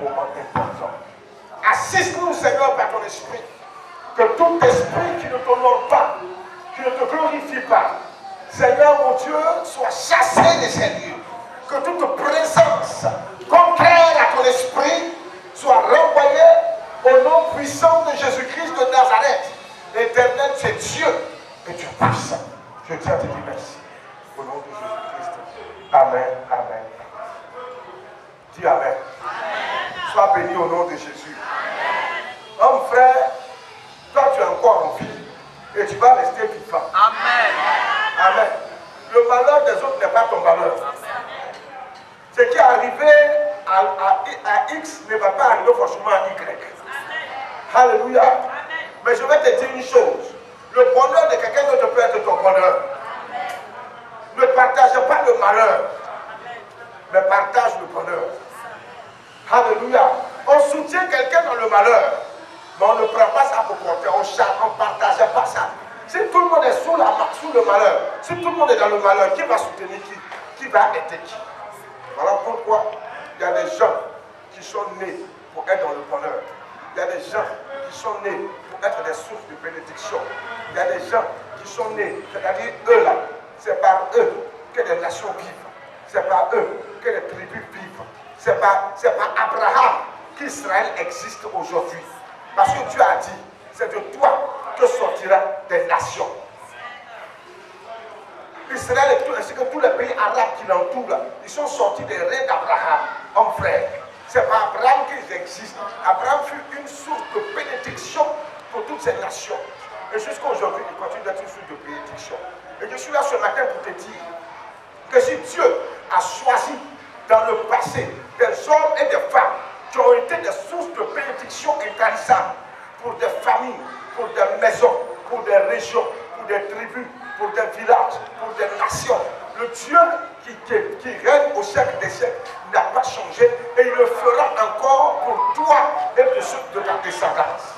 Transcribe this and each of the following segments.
moment important. Assiste-nous, Seigneur, par ton esprit. Que tout esprit qui ne t'honore pas, qui ne te glorifie pas, Seigneur mon Dieu, soit chassé de ces lieux. Que toute présence contraire à ton esprit soit renvoyée au nom puissant de Jésus-Christ de Nazareth. L'Éternel, tu es Dieu et tu es puissant. Je tiens à te dire merci. Au nom de Jésus-Christ. Amen. Amen. Dis Amen. Amen. Sois béni au nom de Jésus. Amen. Homme frère, toi tu es encore en vie et tu vas rester vivant. Amen. Amen. Le malheur des autres n'est pas ton malheur. Amen. Ce qui est arrivé à X ne va pas arriver forcément à Y. Amen. Alléluia. Amen. Mais je vais te dire une chose. Le bonheur de quelqu'un d'autre peut être ton bonheur. Amen. Ne partage pas le malheur, mais partage le bonheur. Alléluia. On soutient quelqu'un dans le malheur, mais on ne prend pas ça pour compter. On ne partage pas ça. Si tout le monde est sous le malheur, si tout le monde est dans le malheur, qui va soutenir qui? Qui va aider qui? Voilà pourquoi il y a des gens qui sont nés pour être dans le bonheur. Il y a des gens qui sont nés pour être des sources de bénédiction. Il y a des gens qui sont nés, c'est-à-dire eux là, c'est par eux que les nations vivent. C'est par eux que les tribus vivent. C'est par Abraham qu'Israël existe aujourd'hui. Parce que Dieu a dit, c'est de toi que sortira des nations. Israël ainsi que tous les pays arabes qui l'entourent, ils sont sortis des reins d'Abraham, homme frère. C'est par Abraham qu'ils existent. Abraham fut une source de bénédiction pour toutes ces nations. Et jusqu'à aujourd'hui, il continue d'être une source de bénédiction. Et je suis là ce matin pour te dire que si Dieu a choisi dans le passé des hommes et des femmes qui ont été des sources de bénédiction intarissables pour des familles, pour des maisons, pour des régions, pour des tribus, pour des villages, pour des nations. Le Dieu qui règne au siècle des siècles n'a pas changé et il le fera encore pour toi et pour ceux de ta descendance.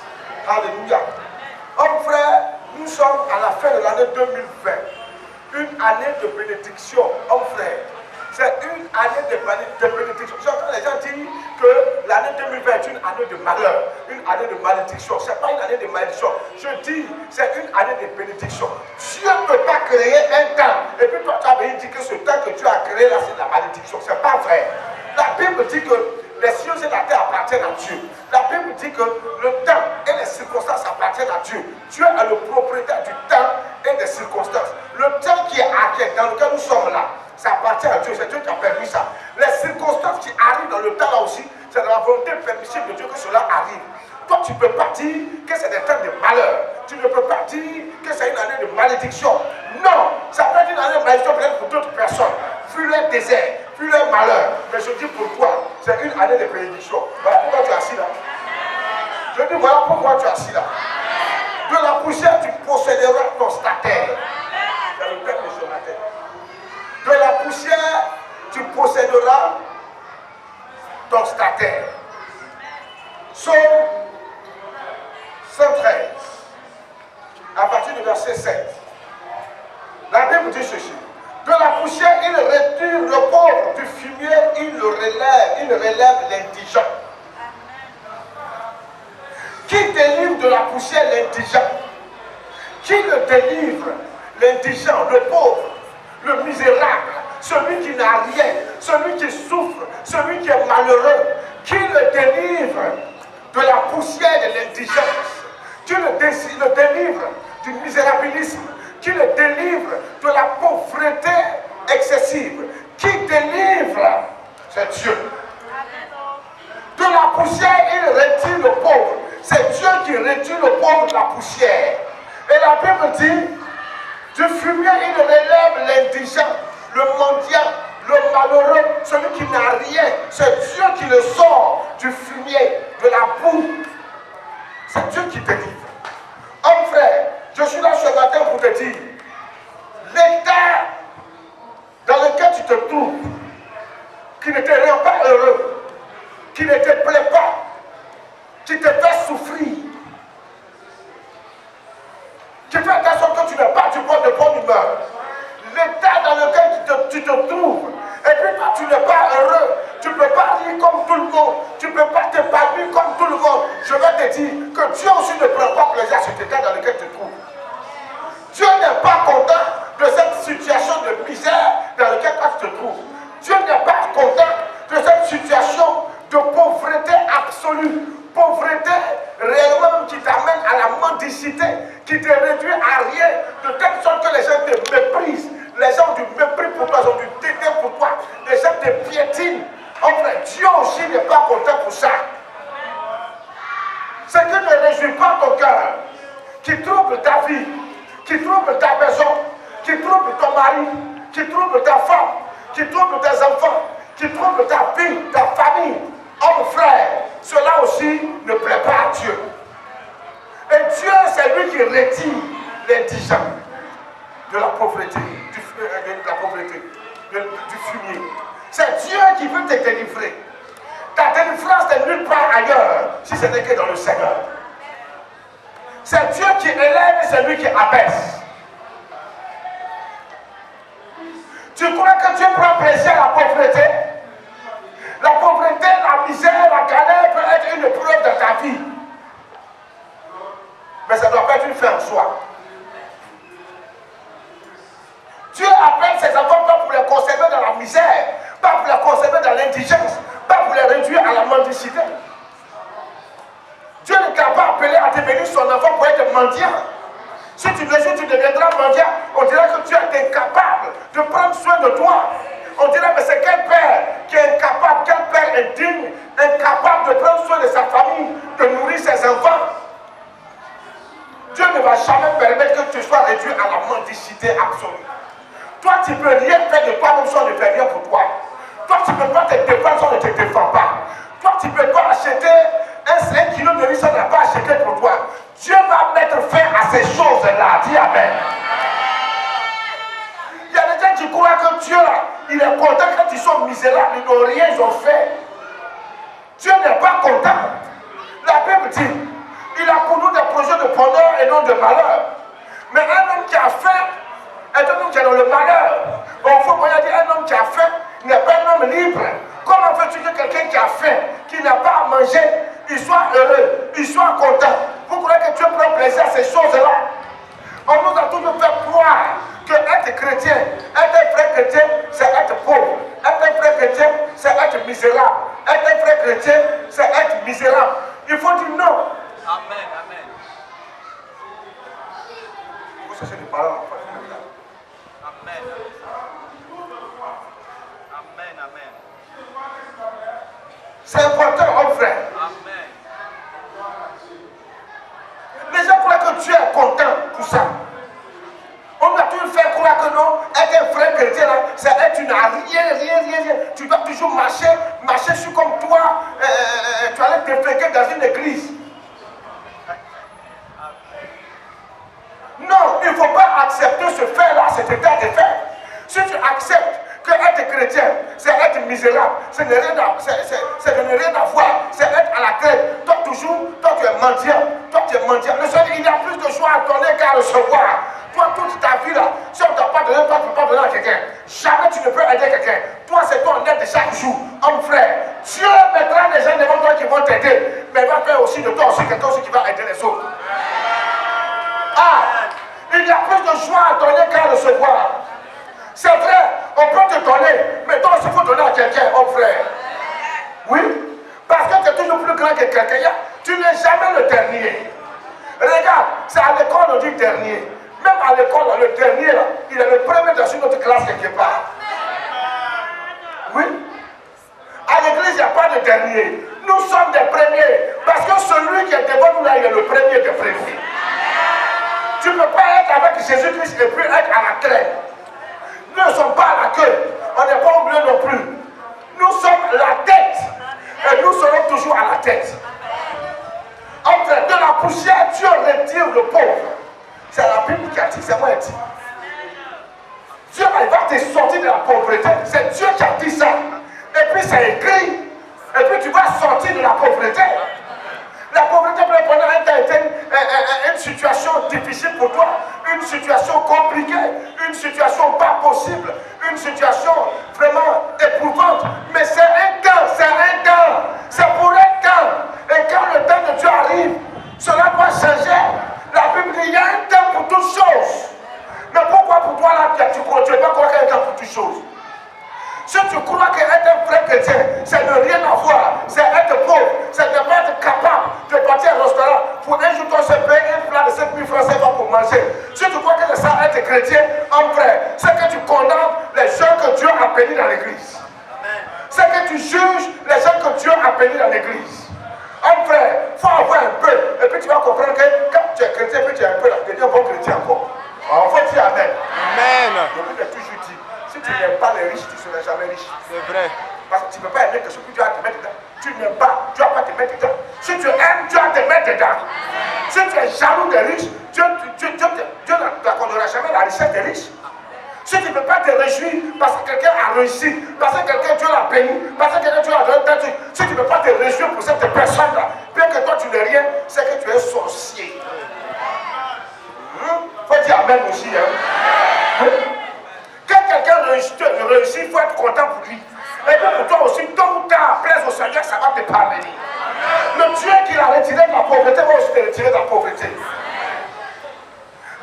Alléluia. Homme frère, nous sommes à la fin de l'année 2020. Une année de bénédiction, homme frère. C'est une année de bénédiction. J'entends les gens dire que l'année 2020 est une année de malheur, une année de malédiction. Ce n'est pas une année de malédiction. Je dis, c'est une année de bénédiction. Dieu ne peut pas créer un temps. Et puis toi, tu as venu dire que ce temps que Dieu a créé là, c'est la malédiction. Ce n'est pas vrai. La Bible dit que les cieux et la terre appartiennent à Dieu. La Bible dit que le temps et les circonstances appartiennent à Dieu. Dieu est le propriétaire du temps et des circonstances. Le temps qui est dans lequel nous sommes là, ça appartient à Dieu, c'est Dieu qui a permis ça. Les circonstances qui arrivent dans le temps là aussi, c'est de la volonté permissive de Dieu que cela arrive. Toi, tu ne peux pas dire que c'est des temps de malheur. Tu ne peux pas dire que c'est une année de malédiction. Non, ça peut être une année de malédiction peut-être pour d'autres personnes. Fuis le désert, fuis le malheur. Mais je dis pourquoi. C'est une année de bénédiction. Voilà pourquoi tu es assis là. Je dis voilà pourquoi tu es assis là. De la poussière, tu posséderas ton statère. C'est le thème de ce matin. De la poussière, tu posséderas ton statère. Psaume 113, à partir du verset 7. La Bible dit ceci. De la poussière, il retire le pauvre, du fumier, il relève l'indigent. Qui délivre de la poussière l'indigent? Qui le délivre? L'indigent, le pauvre, le misérable, celui qui n'a rien, celui qui souffre, celui qui est malheureux. Qui le délivre de la poussière de l'indigence? Qui le délivre du misérabilisme? Qui le délivre de la pauvreté excessive? Qui délivre? C'est Dieu. De la poussière, il retire le pauvre. C'est Dieu qui retire le pauvre de la poussière. Et la Bible dit, du fumier, il relève l'indigent, le mendiant, le malheureux, celui qui n'a rien. C'est Dieu qui le sort du fumier, de la boue. C'est Dieu qui délivre. Homme frère, je suis là ce matin pour te dire, l'état dans lequel tu te trouves, qui ne te rend pas heureux, qui ne te plaît pas, qui te fait souffrir, qui fait en sorte que tu n'es pas du de bonne humeur, l'état dans lequel tu te trouves, et puis toi tu n'es pas heureux, tu ne peux pas rire comme tout le monde, tu ne peux pas Dieu aussi ne prend pas plaisir à cet état dans lequel tu te trouves. Dieu n'est pas content de cette situation de misère dans laquelle tu te trouves. Dieu n'est pas content de cette situation de pauvreté absolue. Pauvreté réellement qui t'amène à la mendicité, qui te réduit à rien, de telle sorte que les gens te méprisent. Les gens ont du mépris pour toi, ils ont du dédain pour toi. Les gens te piétinent. Enfin, Dieu aussi n'est pas content pour ça. Ce qui ne réjouit pas ton cœur, qui trouble ta vie, qui trouble ta maison, qui trouble ton mari, qui trouble ta femme, qui trouble tes enfants, qui trouble ta vie, ta famille, homme frère, cela aussi ne plaît pas à Dieu. Et Dieu, c'est lui qui retire l'indigent de la pauvreté, du fumier. C'est Dieu qui veut te délivrer. Ta délivrance n'est nulle part ailleurs, si ce n'est que dans le Seigneur. C'est Dieu qui élève et c'est lui qui abaisse. Tu crois que Dieu prend plaisir à la pauvreté? La pauvreté, la misère, la galère peut être une preuve de ta vie. Mais ça ne doit pas être une fin en soi. Dieu appelle ses enfants pas pour les conserver dans la misère, pas pour les conserver dans l'indigence, pas pour les réduire à la mendicité. Dieu ne t'a pas appelé à devenir son enfant pour être mendiant. Si tu deviendras mendiant, on dirait que tu es incapable de prendre soin de toi. On dirait, mais c'est quel père qui est incapable, quel père indigne, incapable de prendre soin de sa famille, de nourrir ses enfants. Dieu ne va jamais permettre que tu sois réduit à la mendicité absolue. Toi, tu ne peux rien faire de toi-même si on ne fait rien pour toi. Toi, tu ne peux pas te défendre si on ne te défend pas. Toi, tu ne peux pas acheter un kilo de riz si on n'a pas acheté pour toi. Dieu va mettre fin à ces choses-là. Dis Amen. Il y a des gens qui croient que Dieu, il est content quand ils sont misérables, ils n'ont rien, ils ont fait. Dieu n'est pas content. La Bible dit, il a pour nous des projets de bonheur et non de malheur. Mais un homme qui a faim, un homme qui est dans le malheur, il faut bien dire un homme qui a faim n'est pas un homme libre. Comment veux-tu que quelqu'un qui a faim, qui n'a pas à manger, il soit heureux, il soit content? Vous croyez que Dieu prend plaisir à ces choses-là? On nous a toujours fait croire que être chrétien, être frère chrétien, c'est être pauvre. Être frère chrétien, c'est être misérable. Être frère chrétien, c'est être misérable. Il faut dire non. Amen, amen. Vous cherchez des paroles en fait. Amen. Amen, amen. C'est important, mon frère. Amen. Les gens croient que Dieu est content pour ça. On a toujours fait croire que non, être un frère chrétien, c'est être tu n'as rien. Tu dois toujours marcher sur comme toi, tu allais te fréquenter dans une église. Non, il ne faut pas accepter ce fait-là, cet état de fait. Si tu acceptes que être chrétien, c'est être misérable, c'est de ne rien avoir, c'est être à la traite. Toi tu es mendiant. Le Seigneur, il y a plus de joie à donner qu'à recevoir. Toi, toute ta vie là, si on ne t'a pas donné, toi tu ne peux pas donner à quelqu'un. Jamais tu ne peux aider quelqu'un. Toi, c'est ton aide de chaque jour. Homme frère, Dieu mettra des gens devant toi qui vont t'aider, mais il va faire aussi de toi aussi quelqu'un aussi qui va aider les autres. Il y a plus de joie à donner qu'à recevoir. C'est vrai, on peut te donner, mais toi aussi il faut donner à quelqu'un, mon frère. Oui, parce que tu es toujours plus grand que quelqu'un. Tu n'es jamais le dernier. Regarde, c'est à l'école on dit dernier. Même à l'école, le dernier, là, il est le premier dans une autre classe quelque part. Oui. À l'église, il n'y a pas de dernier. Nous sommes des premiers. Parce que celui qui est devant nous là, il est le premier des premiers. Tu ne peux pas être avec Jésus-Christ et puis être à la clé. Nous ne sommes pas à la queue. On n'est pas oublié non plus. Nous sommes la tête. Et nous serons toujours à la tête. Entre de la poussière, Dieu retire le pauvre. C'est la Bible qui a dit, c'est moi qui a dit. Dieu il va te sortir de la pauvreté. C'est Dieu qui a dit ça. Et puis c'est écrit. Et puis tu vas sortir de la pauvreté. La pauvreté peut être une situation difficile pour toi, une situation compliquée, une situation pas possible, une situation vraiment éprouvante. Mais c'est un temps, c'est pour un temps. Et quand le temps de Dieu arrive, cela Un frère, il faut avoir un peu. Et puis tu vas comprendre que quand tu es chrétien, puis tu es un peu là, tu deviens bon chrétien encore. En fait, dire Amen. Amen. Je vous ai toujours dit, si tu n'aimes pas les riches, tu ne seras jamais riche. C'est vrai. Parce que tu ne peux pas aimer quelque chose que tu vas te mettre dedans. Tu n'aimes pas, tu ne vas pas te mettre dedans. Si tu aimes, tu vas te mettre dedans. Si tu es jaloux des riches, Dieu n'accordera jamais la richesse des riches. Si tu ne peux pas te réjouir parce que quelqu'un a réussi, parce que quelqu'un Dieu l'a béni, parce que quelqu'un Dieu l'a donné un truc, si tu ne peux pas te réjouir pour cette personne-là, bien que toi tu n'es rien, c'est que tu es sorcier. Faut dire Amen aussi. Hein? Quand quelqu'un réussit, il faut être content pour lui. Et puis pour toi aussi, tôt ou tard, plaise au Seigneur, ça va te parvenir. Le Dieu qui l'a retiré de la pauvreté va aussi te retirer de la pauvreté.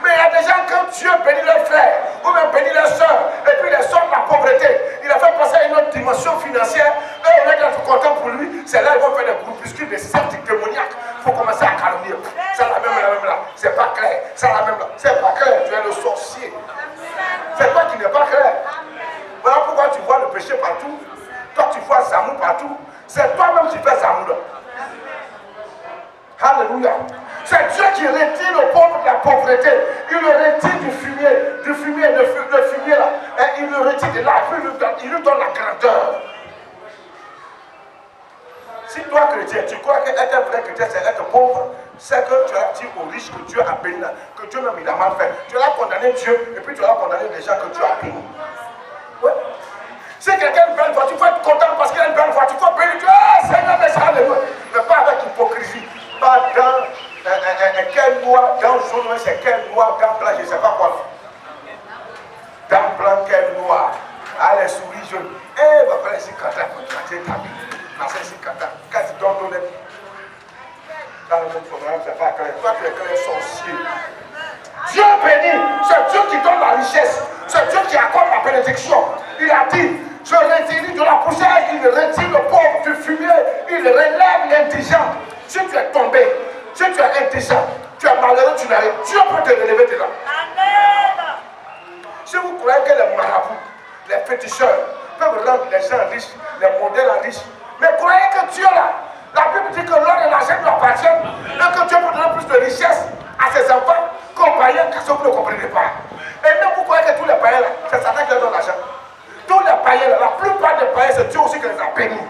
Mais il y a des gens, quand Dieu bénit leurs frères, ou même bénit leurs soeurs, et puis les sort de la pauvreté, il a fait passer à une autre dimension financière, et au lieu d'être content pour lui, c'est là qu'ils vont faire des groupuscules, des sectes démoniaques. Il faut commencer à calomnier. C'est la même là, c'est pas clair. C'est la même là, c'est pas clair. Tu es le sorcier. C'est toi qui n'es pas clair. Voilà pourquoi tu vois le péché partout. Toi, tu vois Zamou partout. C'est toi-même qui fais Zamou là. Alléluia. C'est Dieu qui retire le pauvre de la pauvreté. Il le retire du fumier, le fumier là. Et il le retire de là, il lui donne la grandeur. Si toi, chrétien, tu crois qu'être un vrai chrétien, c'est être pauvre, c'est que tu as dit aux riches que Dieu a béni, que Dieu même il a mal fait. Tu as condamné Dieu et puis tu as condamné les gens que Dieu a béni. Ouais. Si quelqu'un a une belle voiture, il faut être content parce qu'il a une belle voiture. Il faut bénir Dieu. Seigneur, mais pas avec hypocrisie. Pas dans quel noir, dans jaune, c'est quel noir, dans blanc, je ne sais pas quoi. Dans blanc, quel noir. Ah, les souris jaunes. Eh, va faire ici quand tu as ta vie. Quand tu donnes ton aide, dans le monde programme, c'est pas clair. Toi, tu es clair sorcier. Dieu bénit, c'est Dieu qui donne la richesse, c'est Dieu qui accorde la bénédiction. Il a dit, je retire de la poussière, il retire le pauvre du fumier, il relève l'indigent. Si tu es tombé, si tu es indigent, tu es malheureux, tu n'as rien, Dieu peut te relever de là. Amen. Si vous croyez que les marabouts, les féticheurs peuvent rendre les gens riches, les modèles riches, mais croyez que Dieu là, la Bible dit que l'or et l'argent lui appartiennent et que Dieu peut donner plus de richesse à ses enfants qu'aux païens, car vous ne comprenez pas. Et même vous croyez que tous les païens là, c'est Satan qui leur donne l'argent. Tous les païens là, la plupart des païens, c'est Dieu aussi qui les a bénis.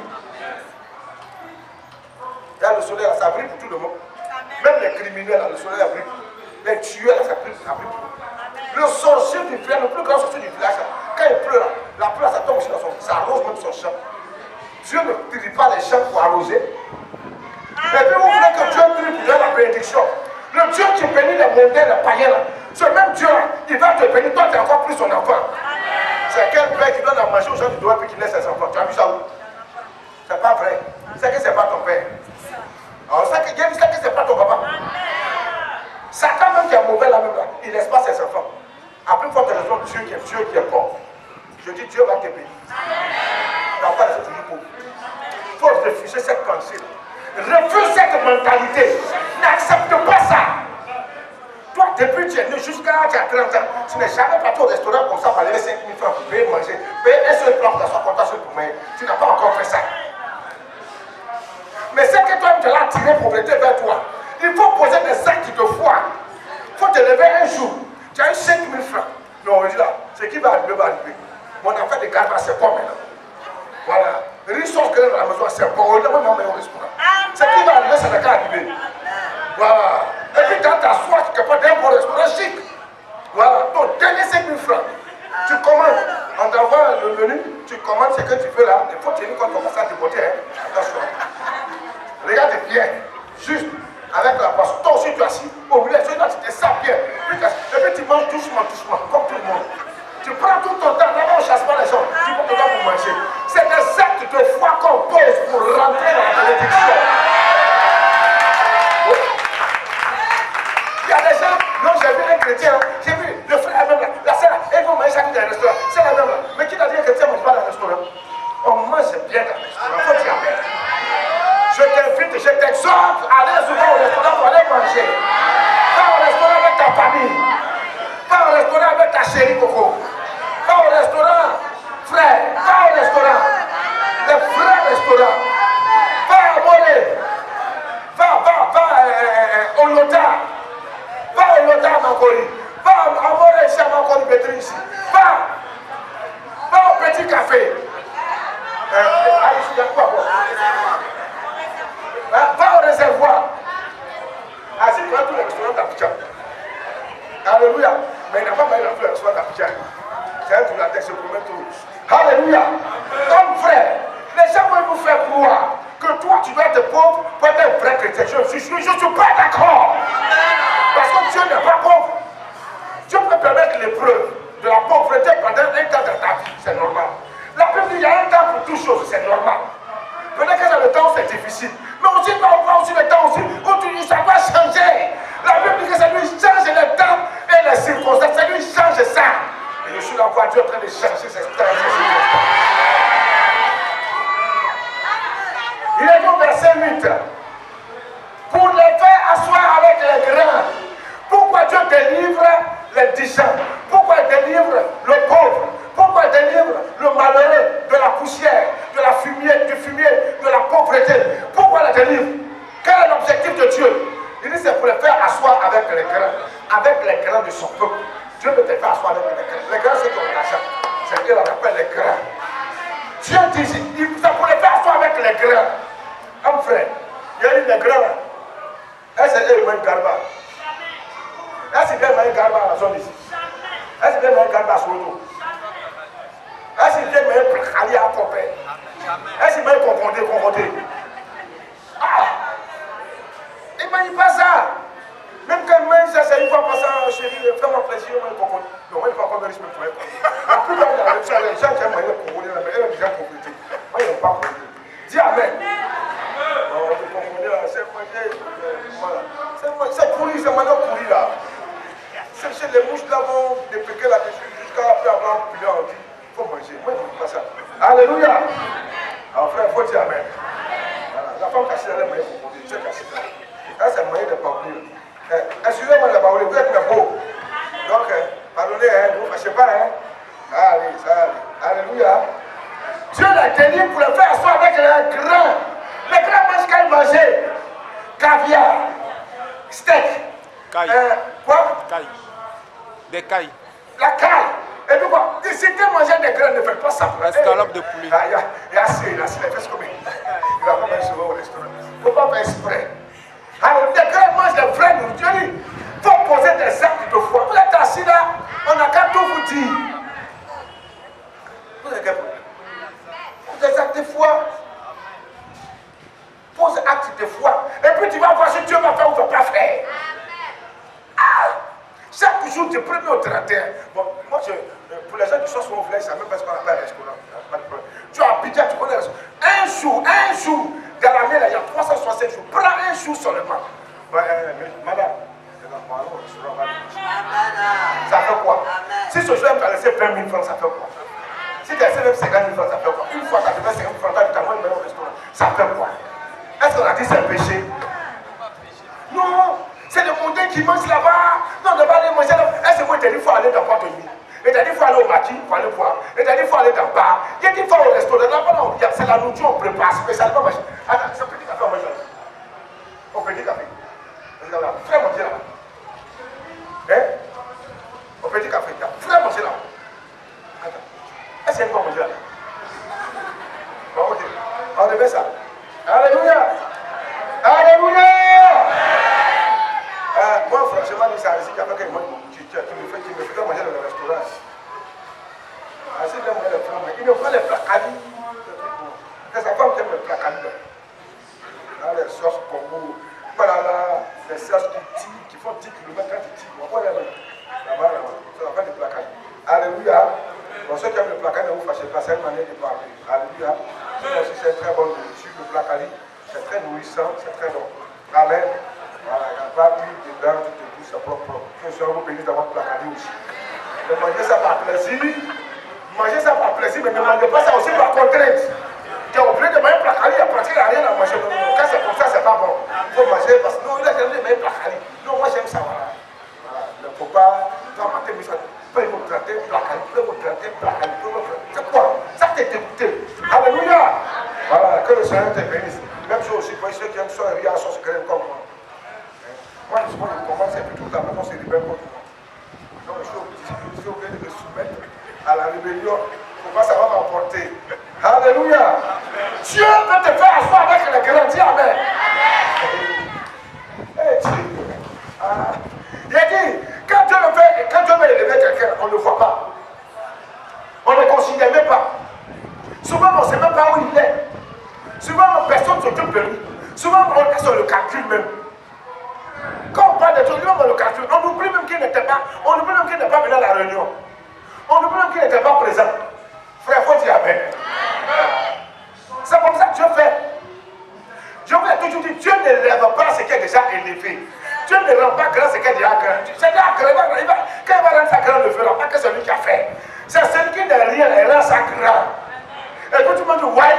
Là, le soleil là, ça brille pour tout le monde. Même les criminels là, le soleil là brille. Les tueurs là, ça brille pour tout le monde. Le sorcier du village, le plus grand sorcier du village là, quand il pleut là, la pluie ça tombe aussi dans son, ça arrose même son champ. Dieu ne trie pas les champs pour arroser. Et puis vous voulez que Dieu trie pour donner la bénédiction. Le Dieu qui bénit les mondains, les païens là, ce même Dieu là, il va te bénir, toi tu es encore plus son enfant. C'est quel père qui donne à manger aux gens du doigt et qui laisse ses enfants? Tu as vu ça où? C'est pas vrai. C'est que c'est pas ton père. Alors ça que Dieu dit que c'est pas ton papa. Satan même qui est mauvais là même là, il laisse pas ses enfants. À plus forte raison, Dieu qui est bon. Je dis Dieu va te bénir. Tu n'as pas laissé toujours pauvre. Il faut refuser cette pensée. Refuse cette mentalité. N'accepte pas ça. Toi, depuis que tu es né jusqu'à 30 ans, tu n'es jamais parti au restaurant comme ça pour aller 5 000 francs pour payer manger. Payer un seul plat pour t'asseoir pour t'asseoir pour manger. Tu n'as pas encore fait ça. Mais c'est que toi, tu l'as tiré pauvreté vers toi. Il faut poser des actes de foi. Il faut te lever un jour. Tu as eu 5 000 francs. Non, on dit là, ce qui va arriver va arriver. Mon affaire de garde, c'est bon maintenant. Voilà. Richesse que dans la maison, c'est bon. On est même au restaurant. Ce qui va arriver, ça n'a qu'à arriver. Voilà. Et puis dans ta soie, tu es pas d'un bon restaurant chic. Voilà. Donc, dernier 5 000 francs. Tu commandes. On t'envoie le menu. Tu commandes ce que tu veux là. Il faut tenir compte comme ça à te botter. Attention. Regarde bien. Juste. Avec la poisson. Toi aussi, tu es assis. Au milieu, tu te sens bien. Et puis tu manges doucement, comme tout le monde. Tu prends tout ton temps, d'abord on ne chasse pas les gens, tu peux te pour manger. C'est des actes de foi qu'on pose pour rentrer dans la bénédiction. Oui. Il y a des gens, non j'ai vu un chrétien, j'ai vu le frère même là, la sœur, ils vont manger chaque jour dans un restaurant, c'est la même là. Mais qui t'a dit que le chrétien ne mange pas dans le restaurant? On mange bien dans le restaurant, il faut dire amen. Je t'invite, je t'exhorte, allez souvent au restaurant pour aller manger. Va au restaurant avec ta famille. Va au restaurant avec ta chérie Coco. Va au restaurant, frère. Va au restaurant. Les vrais restaurants. Va à Morée. voir. Ainsi que tous les restaurants d'Abidjan. Alléluia. Mais il n'a pas mal dans tous les restaurants d'Abidjan. C'est un tour la tête, c'est pour mettre tout. Alléluia. Comme frère, les gens vont vous faire croire que toi tu dois être pauvre pour être un vrai chrétien. Je ne suis pas d'accord. Parce que Dieu n'est pas pauvre. Dieu peut permettre l'épreuve de la pauvreté pendant un temps de ta vie, c'est normal. La Bible dit qu'il y a un temps pour toutes choses, c'est normal. Peut-être que dans le temps c'est difficile. Mais aussi, on voit aussi le temps aussi où ça doit changer. La Bible dit que ça lui change le temps et les circonstances, ça lui change ça. Et je suis là voir Dieu en train de changer ces temps. Il est dit au verset 8, pour les faire asseoir avec les grands. Pourquoi Dieu délivre les indigents? Pourquoi il délivre le pauvre? Pourquoi il délivre le malheureux de la poussière, de la fumier, du fumier, de la pauvreté? Pourquoi il délivre? Quel est l'objectif de Dieu? Il dit c'est pour les faire asseoir avec les grands de son peuple. Dieu veut te faire asseoir avec les grands. Les grands, c'est ton argent. C'est ce qu'il appelle les grands. Dieu dit, c'est pour les faire asseoir avec les grands. Comme frère, il y a eu des grands. Est-ce qu'il y a eu un garba? Est-ce qu'il y a eu un garba à la zone ici? Est-ce qu'il y a eu un garba à Soto? Est-ce qu'il y a eu un plakali à Copé? Est-ce qu'il y a eu un confronté? Ah! Il ne m'a dit pas ça. Même quand il m'a dit ça, c'est une fois passant, chérie, fais-moi plaisir, moi, il m'a dit non, moi, il ne faut pas qu'on me dise, la plupart des gens qui aiment le confronté, mais ils aiment déjà confronté. Moi, ils n'aiment pas confronté. Dis Amen. C'est pourri, c'est maintenant pourri là. C'est chez les mouches là vont dépéquer là-dessus jusqu'à après avoir pu leur dire, il faut manger. Moi, je ne dis pas ça. Alléluia. Alors frère, il faut dire Amen. Voilà. La femme cachée, elle est moyen pour manger. Tu es caché là. Là, c'est moyen de parler. Excusez-moi de parler, vous êtes mes beaux. Donc, pardonnez, ne vous fâchez pas. Allez, ça allez. Alléluia. Dieu l'a tenu pour le faire asseoir avec les grands. Les grands mangent qu'à manger. Caviar, steak. Caille. Quoi? Caille. Des cailles. La caille. Et puis quoi? Si tu manges des grains, ne faites pas ça. Escalope de poulet. Il y a assez, il a fait ce comme il va pas faire souvent au restaurant. Il ne faut pas faire exprès. Alors, les grains mangent des vraies nourritures. Il faut poser des actes de foi. Vous êtes assis là, on n'a qu'à tout vous dire. Vous avez quel problème? Des actes de foi. Pose acte de foi. Et puis tu vas voir si Dieu va faire ou ne va pas faire. Ah, chaque jour du 1er au 31. Bon, moi, pour les gens qui sont sur mon village, ça ne même pas ce qu'on appelle un restaurant. Tu as habité, tu connais le restaurant. Un jour, dans l'année, il y a 365 jours. Prends un jour seulement. Madame, ça fait quoi? Si ce jour, tu as laissé 20 000 francs, ça fait quoi? Si tu as laissé même 50 000 francs, ça fait quoi? Une fois que tu as donné 50 000 francs, tu as donné au restaurant, ça fait quoi? Est-ce qu'on a dit c'est un péché? Non, c'est le mondain qui mange là-bas. Non, on ne va pas aller manger là-bas. Est-ce que moi, il faut aller dans votre nuit? Et t'as dit qu'il faut aller au maquis, il faut aller boire. Et t'as dit qu'il faut aller dans le bar. Il a dit qu'il faut aller au restaurant. Là-bas, c'est la nourriture qu'on prépare spécialement. Attends, c'est un petit café à manger là. Au petit café. Frère manger là. Hein? Au petit café. Frère manger là. Attends. Est-ce qu'il y a quoi manger là? Bon, ok. On devait ça. Alléluia. Alléluia. Moi, franchement, c'est ici qu'il y a quelqu'un qui me fait manger dans le restaurant. Ainsi, il aime les femmes. Il me prend les placalis. C'est sa femme qui aime les placalis. Les sauces Congo. Les sauces qui font 10 km quand ils tirent. On voit là-bas. C'est la fin des placalis. Alléluia. Pour ceux qui aiment les placalis, ne vous fâchez pas. C'est une manière de parler. Alléluia. C'est très bon nourriture. Le placali, c'est très nourrissant. C'est très bon. Amen. Voilà, il n'y a pas d'huile dedans, tout est tout, c'est propre. Que je vous bénisse d'avoir placardé aussi. Ne mangez ça par plaisir, mais ne mangez pas ça aussi par contrainte. Tu es obligé de manger placardé, après il n'y a rien à manger. Non, non. Quand c'est comme ça, c'est pas bon. Il faut manger parce que non, il a jamais manger placardé. Non, moi j'aime ça, voilà. Il ne faut pas mater, mais ça. Peut me traiter placardé, c'est quoi? Ça t'est dégoûté. Alléluia. Voilà, que le Seigneur te bénisse. Même chose aussi pour ceux qui aiment ça, riz à sauce crème comme moi. Moi, je commence à plus tout la maison, c'est des belles contre moi. Donc, je suis obligé de me soumettre à la rébellion pour pas savoir m'emporter. Alléluia. Dieu peut te faire asseoir avec les grands. Dis Amen. Souvent, on est sur le calcul même. Quand on parle de tout, on le calcul. On oublie même qu'il n'était pas, venu à la réunion. On oublie même qu'il n'était pas présent. Frère, il faut dire Amen. C'est comme ça que Dieu fait. Je vous ai toujours dit, Dieu ne lève pas ce qui est déjà élevé. Dieu ne rend pas grand ce qui est déjà grand. C'est déjà grand. Quand il va rendre sa grande, ne fera pas que celui qui a fait. C'est celui qui n'est rien, il rend sa grande. Et puis tu me dis, why?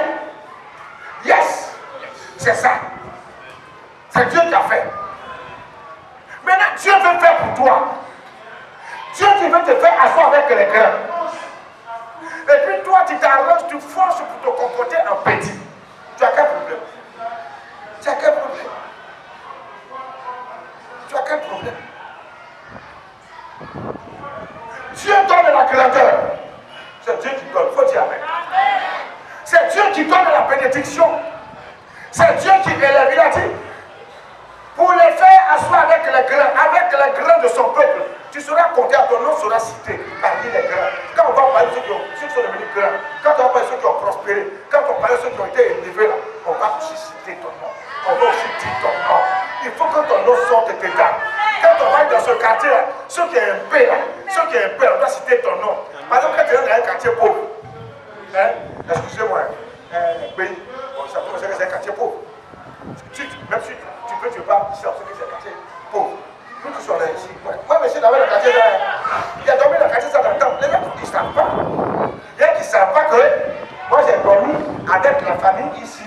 Yes. C'est ça. C'est Dieu qui a fait. Maintenant, Dieu veut faire pour toi. Dieu qui veut te faire asseoir avec les grands. Et puis toi, tu t'arranges, tu forces pour te comporter en petit. Tu as quel problème? Tu as quel problème? Tu as quel problème? Dieu donne la grandeur. C'est Dieu qui donne. Il faut dire Amen. C'est Dieu qui donne la bénédiction. C'est Dieu qui élève. Il a dit, pour les faire asseoir avec les grands de son peuple, tu seras compté, ton nom sera cité parmi les grands. Quand on va parler de ceux qui sont devenus grands, quand on va parler de ceux qui ont prospéré, quand on parle de ceux qui ont été élevés là, on va aussi citer ton nom. On va aussi dire ton nom. Il faut que ton nom sorte de tes dents. Quand on va dans ce quartier là, ceux qui ont un paix là, on doit citer ton nom. Par exemple, quand tu es dans un quartier pauvre, excusez-moi, pays, ça peut dire que c'est un quartier pauvre. Même si tu peux pas dire que c'est un quartier pauvre. Nous qui sommes là ici. Moi, monsieur, dans le quartier, il a dormi dans le quartier ça dans le temps. Les gens, ils ne savent pas. Il y a qui ne savent pas que moi, j'ai dormi avec la famille ici.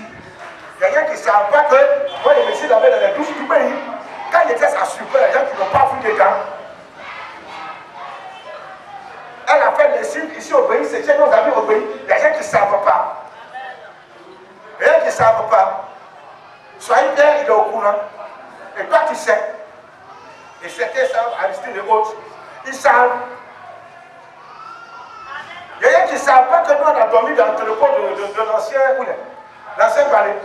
Il y a qui ne savent pas que moi, les messieurs dormaient dans les douches du pays. Quand il était à super, les gens qui n'ont pas vu dedans. Elle a fait les signes ici au pays, c'est chez nos amis au pays. Il y a gens qui ne savent pas. Il y a qui ne savent pas. Soyez bien, il est au courant. Et toi, tu sais. Et certains savent, Aristide et autres, ils savent. Il y a qui ne savent pas que nous, on a dormi dans l'entrepôt de l'ancien, l'ancien palais.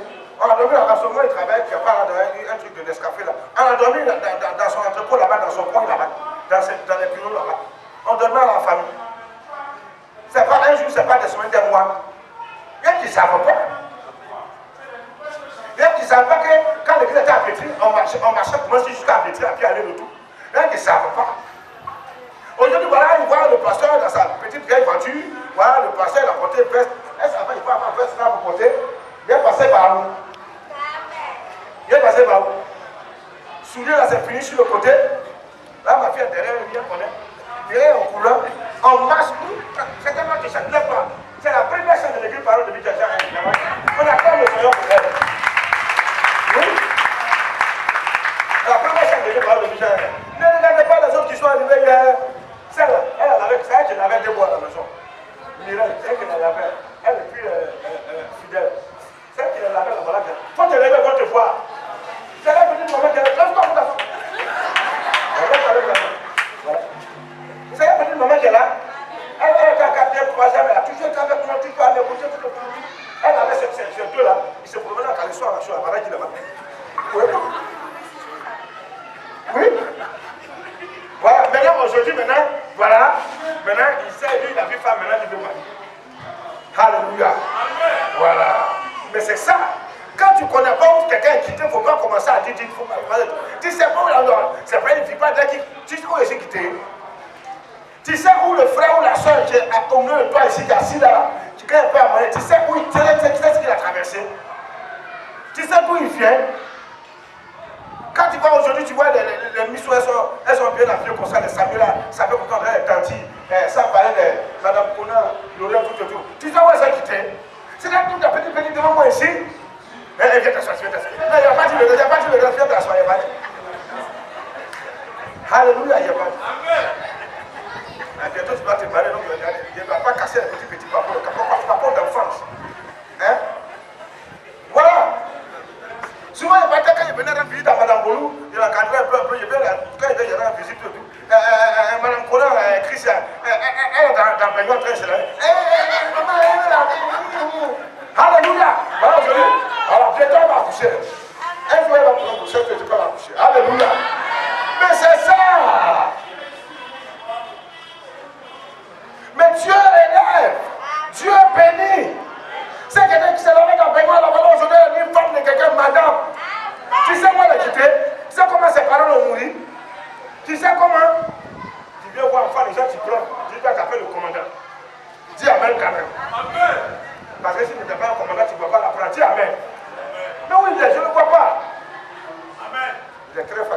On a dormi dans son coin, il travaille, il n'y a pas un truc de Nescafé là. On a dormi dans son entrepôt là-bas, dans son coin là-bas, dans les bureaux là-bas. On dormait à la famille. C'est pas un jour, c'est pas des semaines, des mois. Il y a qui ne savent pas. Il y a qui ne savent pas que quand l'église était à Pétri, on marchait pour moi jusqu'à Pétri, à pied aller-retour. Il y a qui ne savent pas. Aujourd'hui, voilà, il voit le pasteur dans sa petite vieille voiture. Voilà, le pasteur, il a porté une veste. Est-ce qu'il faut avoir une veste là pour porter? Il est passé par où? Il est passé par où? Soulier là, c'est fini sur le côté. Là, ma fille est derrière, elle vient connaître. Derrière, au courant, on marche. C'est tellement que ça ne lève pas. C'est la première chaîne de l'église parole de Bidjaja. On accorde le Seigneur pour elle. Oui? La première chaîne de l'église parole de Bidjaja. Ne regardez pas les autres qui sont arrivés hier. Celle-là, c'est elle qui avait des bois à la maison. Mireille, c'est elle qui l'avait. Elle est plus fidèle. C'est elle qui l'avait là, voilà. Faut te lever, faut te voir. C'est la petite maman qui est là. Lève-toi, pour ta c'est la petite maman qui est là. Elle était à 4e, 3e, elle a toujours été avec moi, toujours à mes côtés, tout le temps. Elle avait ces deux-là. Il se promenait en caleçon sur la maladie là-bas. Oui. Voilà, maintenant, aujourd'hui, voilà. Maintenant, il sait, lui, il a vu femme, maintenant, il veut marier. Alléluia. Voilà. Mais c'est ça. Quand tu ne connais pas où quelqu'un est quitté, il ne faut pas commencer à dire qu'il faut marier. Tu sais pas où il est, c'est pas une vie, pas qui. Tu sais où il est quitté. Tu sais où le frère ou la soeur qui est au milieu de toi ici, qui est assis là, qui est un peu à marier, tu sais où il est, tu sais ce qu'il a traversé. Tu sais d'où il vient. Quand tu vois aujourd'hui, tu vois les missions, elles sont bien appelées comme ça, les Samuel, ça fait pourtant les tantis, ça parlait de Madame Kona, Laurent, tout. Tu sais où elles sont quittées. C'est là tout un petit devant moi ici. Viens t'asseoir, viens t'asseoir. Non, il n'y a pas dit le grand, viens t'asseoir, il n'y a pas dit. Alléluia, il n'y a pas dit. Bientôt tu vas te marier, donc il ne va pas casser un petit papo d'enfance. Hein? Voilà. Souvent, il partait quand il venait rendre visite à Madame Bolou, il encadrait un peu, quand il venait rendre visite, Madame Cola, Christian, elle est dans le baignon très célèbre. Alléluia. Voilà, aujourd'hui. Alors, bientôt elle va accoucher. Un jour, elle va pouvoir accoucher, tu peux l'accoucher. Alléluia. Mais c'est ça. Mais Dieu élève. Dieu bénit. C'est quelqu'un qui s'est levé dans le baignon, là, voilà, aujourd'hui, elle est une femme de quelqu'un, madame.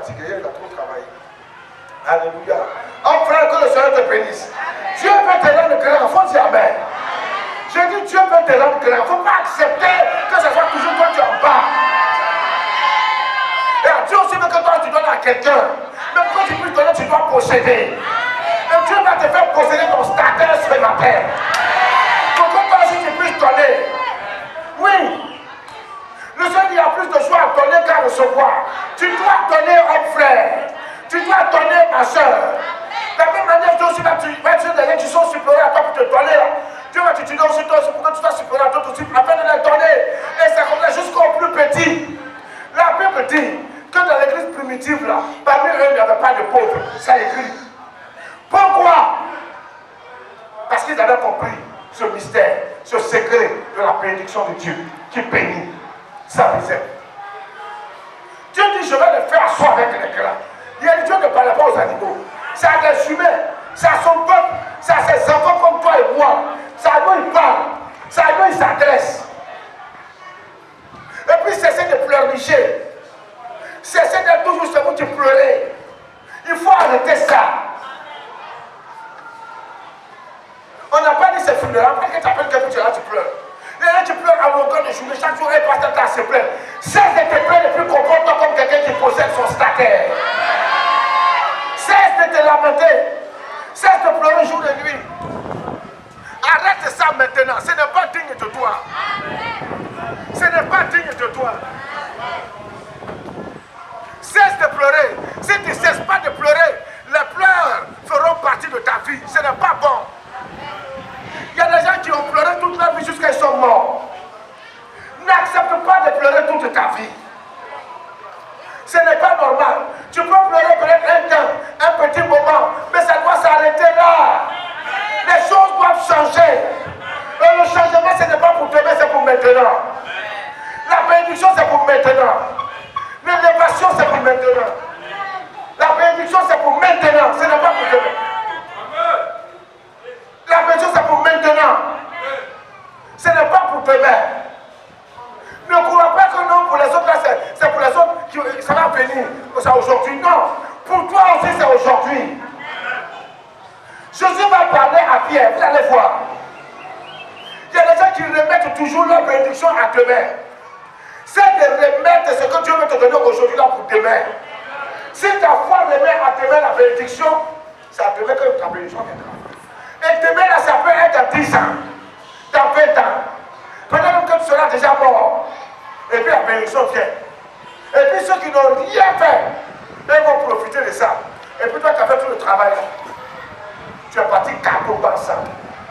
fatigué, il a trop travaillé. Alléluia. Oh frère, que le Seigneur te bénisse. Dieu veut te rendre grand. Il faut dire Amen. Je dis Dieu veut te rendre grand. Il ne faut pas accepter que ce soit toujours toi qui en bas. Et Dieu aussi veut que toi tu donnes à quelqu'un. Même quand tu peux donner, tu dois posséder. Et Dieu va te faire posséder ton statut ce matin. Pour que toi aussi tu puisses donner. Oui. Le Seigneur dit il y a plus de choix à donner qu'à recevoir. Tu dois donner homme frère. Tu dois donner ma soeur. De la même manière, Dieu aussi va utiliser des gens qui sont supérieurs à toi pour te donner. Dieu va t'utiliser aussi toi aussi pour que tu sois supérieur à toi aussi afin de les donner. Et c'est comme ça jusqu'au plus petit. La Bible dit que dans l'église primitive, là, parmi eux, il n'y avait pas de pauvres. Ça écrit. Pourquoi? Parce qu'ils avaient compris ce mystère, ce secret de la bénédiction de Dieu qui bénit sa misère. Dieu dit, je vais le faire asseoir avec les grands. Il y a Dieu ne parle pas aux animaux. C'est à des humains, c'est à son peuple, c'est à ses enfants comme toi et moi. C'est à nous il parle, c'est à nous il s'adresse. Et puis cessez de pleurnicher. Cessez d'être toujours ce que tu pleurais. Il faut arrêter ça. On n'a pas dit c'est funéraire. Après que tu appelles quelqu'un, tu es là, tu pleures. Et là, tu pleures à longueur de journée. Chaque jour, elle passe ta tasse, se plaît. Cesse de te plaindre et puis comporte-toi comme quelqu'un qui possède son statère. Cesse de te lamenter. Cesse de pleurer jour et nuit. Arrête ça maintenant. Ce n'est pas digne de toi. Ce n'est pas digne de toi. Cesse de pleurer. Si tu ne cesses pas de pleurer, les pleurs feront partie de ta vie. Ce n'est pas bon. Il y a des gens qui ont pleuré toute leur vie jusqu'à ce qu'ils sont morts. N'accepte pas de pleurer toute ta vie. Ce n'est pas normal. Tu peux pleurer peut-être un temps, un petit moment, mais ça doit s'arrêter là. Les choses doivent changer. Et le changement, ce n'est pas pour demain, c'est pour maintenant. La bénédiction, c'est pour maintenant. L'élévation, c'est pour maintenant. La bénédiction, c'est pour maintenant. Ce n'est pas pour demain. La bénédiction, c'est pour maintenant. Ce n'est pas pour demain. Ne crois pas que non, pour les autres, c'est pour les autres qui ça va venir. C'est aujourd'hui. Non. Pour toi aussi, c'est aujourd'hui. Jésus va parler à Pierre. Vous allez voir. Il y a des gens qui remettent toujours leur bénédiction à demain. C'est de remettre ce que Dieu veut te donner aujourd'hui là pour demain. Si ta foi remet à demain la bénédiction, c'est à demain que ta bénédiction viendra. Et demain là, ça peut être dans 10 ans, dans 20 ans. Peut-être même que tu seras déjà mort. Et puis la bénédiction vient. Et puis ceux qui n'ont rien fait, ils vont profiter de ça. Et puis toi, tu as fait tout le travail là. Tu es parti cadeau dans ça.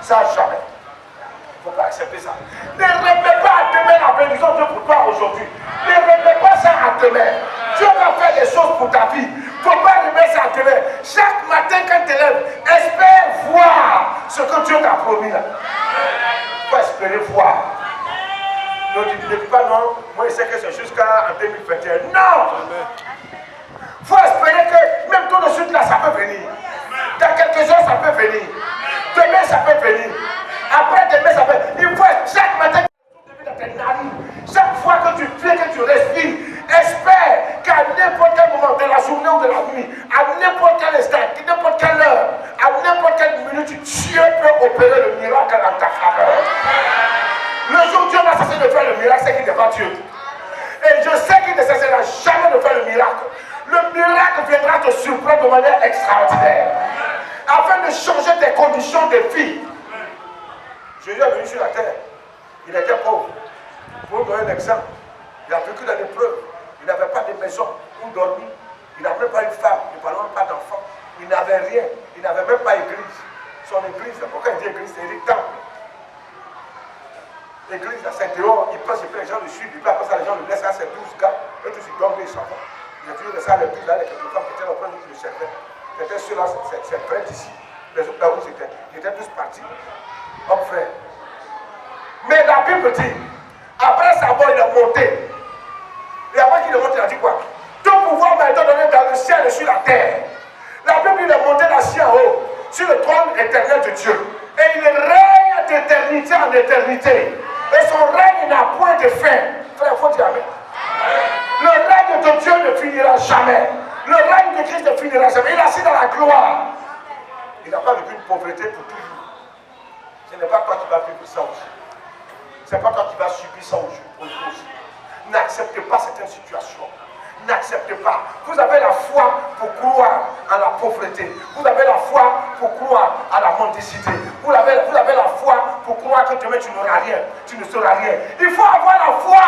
Ça, jamais. Il ne faut pas accepter ça. Ne remets pas à demain la bénédiction de Dieu pour toi aujourd'hui. Ne remets pas ça à demain. Dieu va faire des choses pour ta vie. Il ne faut pas remettre ça à demain. Chaque matin quand tu te lèves, espère voir ce que Dieu t'a promis là. Il faut espérer voir. Ne dis pas non, moi je sais que c'est jusqu'en 2021. Non! Il faut espérer que même tout de suite là, ça peut venir. Dans quelques heures, ça peut venir. Demain, ça peut venir. Après demain, ça peut. Il faut chaque matin dans tes narines. Chaque fois que tu fais, que tu respires, espère qu'à n'importe quel moment de la journée ou de la nuit, à n'importe quel instant, à n'importe quelle heure, à n'importe quelle minute, Dieu peut opérer le miracle dans ta faveur. Le jour où Dieu va cesser de faire le miracle, c'est qu'il n'est pas Dieu. Et je sais qu'il ne cessera jamais de faire le miracle. Le miracle viendra te surprendre de manière extraordinaire. Afin de changer tes conditions de vie. Jésus est venu sur la terre. Il était pauvre. Pour vous donner un exemple, il a vécu dans l'épreuve. Il n'avait pas de maison où dormir. Il n'avait même pas une femme. Il n'avait même pas d'enfant. Il n'avait rien. Il n'avait même pas d'église. Son église, pourquoi il dit église? C'est le temple. L'église, c'est dehors. Il passe et puis les gens le suivent. Et puis après ça, les gens le laissent à ces 12 gars. Et tous ils dorment et ils s'en vont. Il a vu de ça à l'église, là, les quelques femmes qui étaient en train de le servir. C'était ceux-là, c'est près d'ici. Les autres là où c'était. Ils étaient tous partis. Homme frère. Mais la Bible dit, après sa mort, il est monté. Et avant qu'il est monté, il a dit quoi? Tout pouvoir m'a été donné dans le ciel et sur la terre. La Bible, il est monté là-ci en haut, sur le trône éternel de Dieu. Et il règne d'éternité en éternité. Et son règne n'a point de fin. Frère, il faut dire amen. Le règne de Dieu ne finira jamais. Le règne de Christ ne finira jamais. Il est assis dans la gloire. Il n'a pas vécu une pauvreté pour toujours. Ce n'est pas toi qui vas vivre ça aussi. Ce n'est pas toi qui vas subir ça aussi. N'acceptez pas certaines situations. N'acceptez pas. Vous avez la foi pour croire à la pauvreté. Vous avez la foi pour croire à la mendicité. Vous avez la foi pour croire que demain tu n'auras rien. Tu ne seras rien. Il faut avoir la foi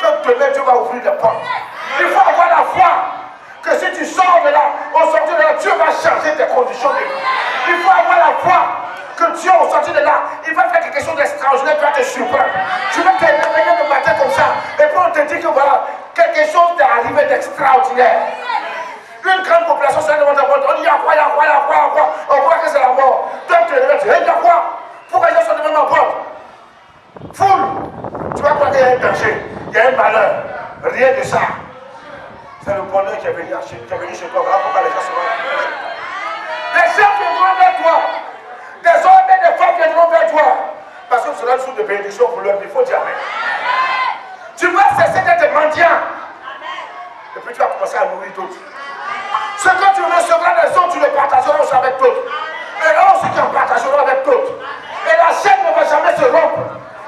que demain Dieu va ouvrir les portes. Il faut avoir la foi que si tu sors de là, au sortir de là, Dieu va changer tes conditions de vie. Il faut avoir la foi que Dieu, au sortir de là, il va faire quelque chose d'extraordinaire, tu vas te surprendre. Tu vas te réveiller le matin comme ça, et puis on te dit que voilà, quelque chose t'est arrivé d'extraordinaire. Une grande population se demande, on dit, il y a quoi. On croit que c'est la mort. Donc tu te réveilles, tu dis, il y a quoi? Pourquoi les gens se demandent ma porte? Foule. Tu vas croire qu'il y a un danger, il y a un malheur. Rien de ça. C'est le bonheur qui est venu chez toi. Voilà pourquoi les gens se rendent. Les gens viendront vers toi. Des hommes et des femmes viendront vers toi. Parce que ce sera une source de bénédiction pour leur vie. Il faut dire amen. Tu vas cesser d'être mendiant. Et puis tu vas commencer à nourrir d'autres. Ce que tu recevras des autres, tu le partageras aussi avec d'autres. Et eux aussi qui en partageront avec d'autres. Et la chaîne ne va jamais se rompre.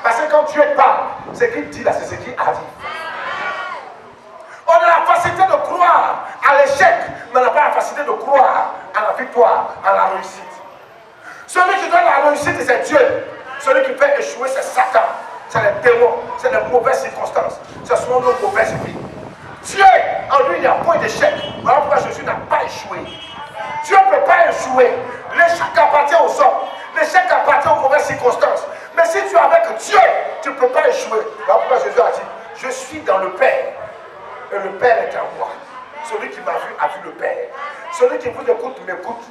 Parce que quand Dieu parle, ce qu'il dit là, c'est ce qu'il arrive. On a la facilité de croire à l'échec, mais on n'a pas la facilité de croire à la victoire, à la réussite. Celui qui donne la réussite, c'est Dieu. Celui qui fait échouer, c'est Satan. C'est les démons, c'est les mauvaises circonstances. Ce sont nos mauvaises vies. Dieu, en lui, il n'y a point d'échec. Voilà pourquoi Jésus n'a pas échoué. Dieu ne peut pas échouer. L'échec appartient aux hommes. L'échec appartient aux mauvaises circonstances. Mais si tu es avec Dieu, tu ne peux pas échouer. Voilà pourquoi Jésus a dit, je suis dans le Père. Et le Père est en moi. Celui qui m'a vu a vu le Père. Celui qui vous écoute m'écoute.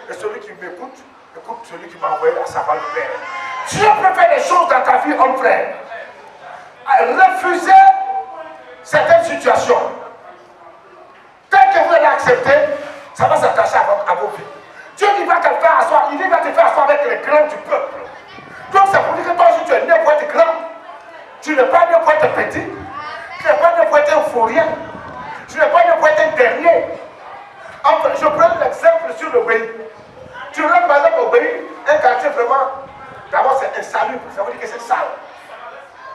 Et celui qui m'écoute, écoute celui qui m'a envoyé à savoir le Père. Dieu peut faire des choses dans ta vie, homme frère. Refusez certaines situations. Tel que vous allez accepter, ça va s'attacher à vos vies. Dieu il va te faire asseoir, il va te faire asseoir avec les grands du peuple. Donc c'est pour dire que toi aussi tu es né pour être grand. Tu n'es pas né pour être petit. Tu n'es pas né pour être un fourrier. Tu n'es pas né pour être un dernier. Enfin, je prends l'exemple sur le pays. Tu rentres par exemple au pays, un quartier vraiment, d'abord c'est insalubre, ça veut dire que c'est sale.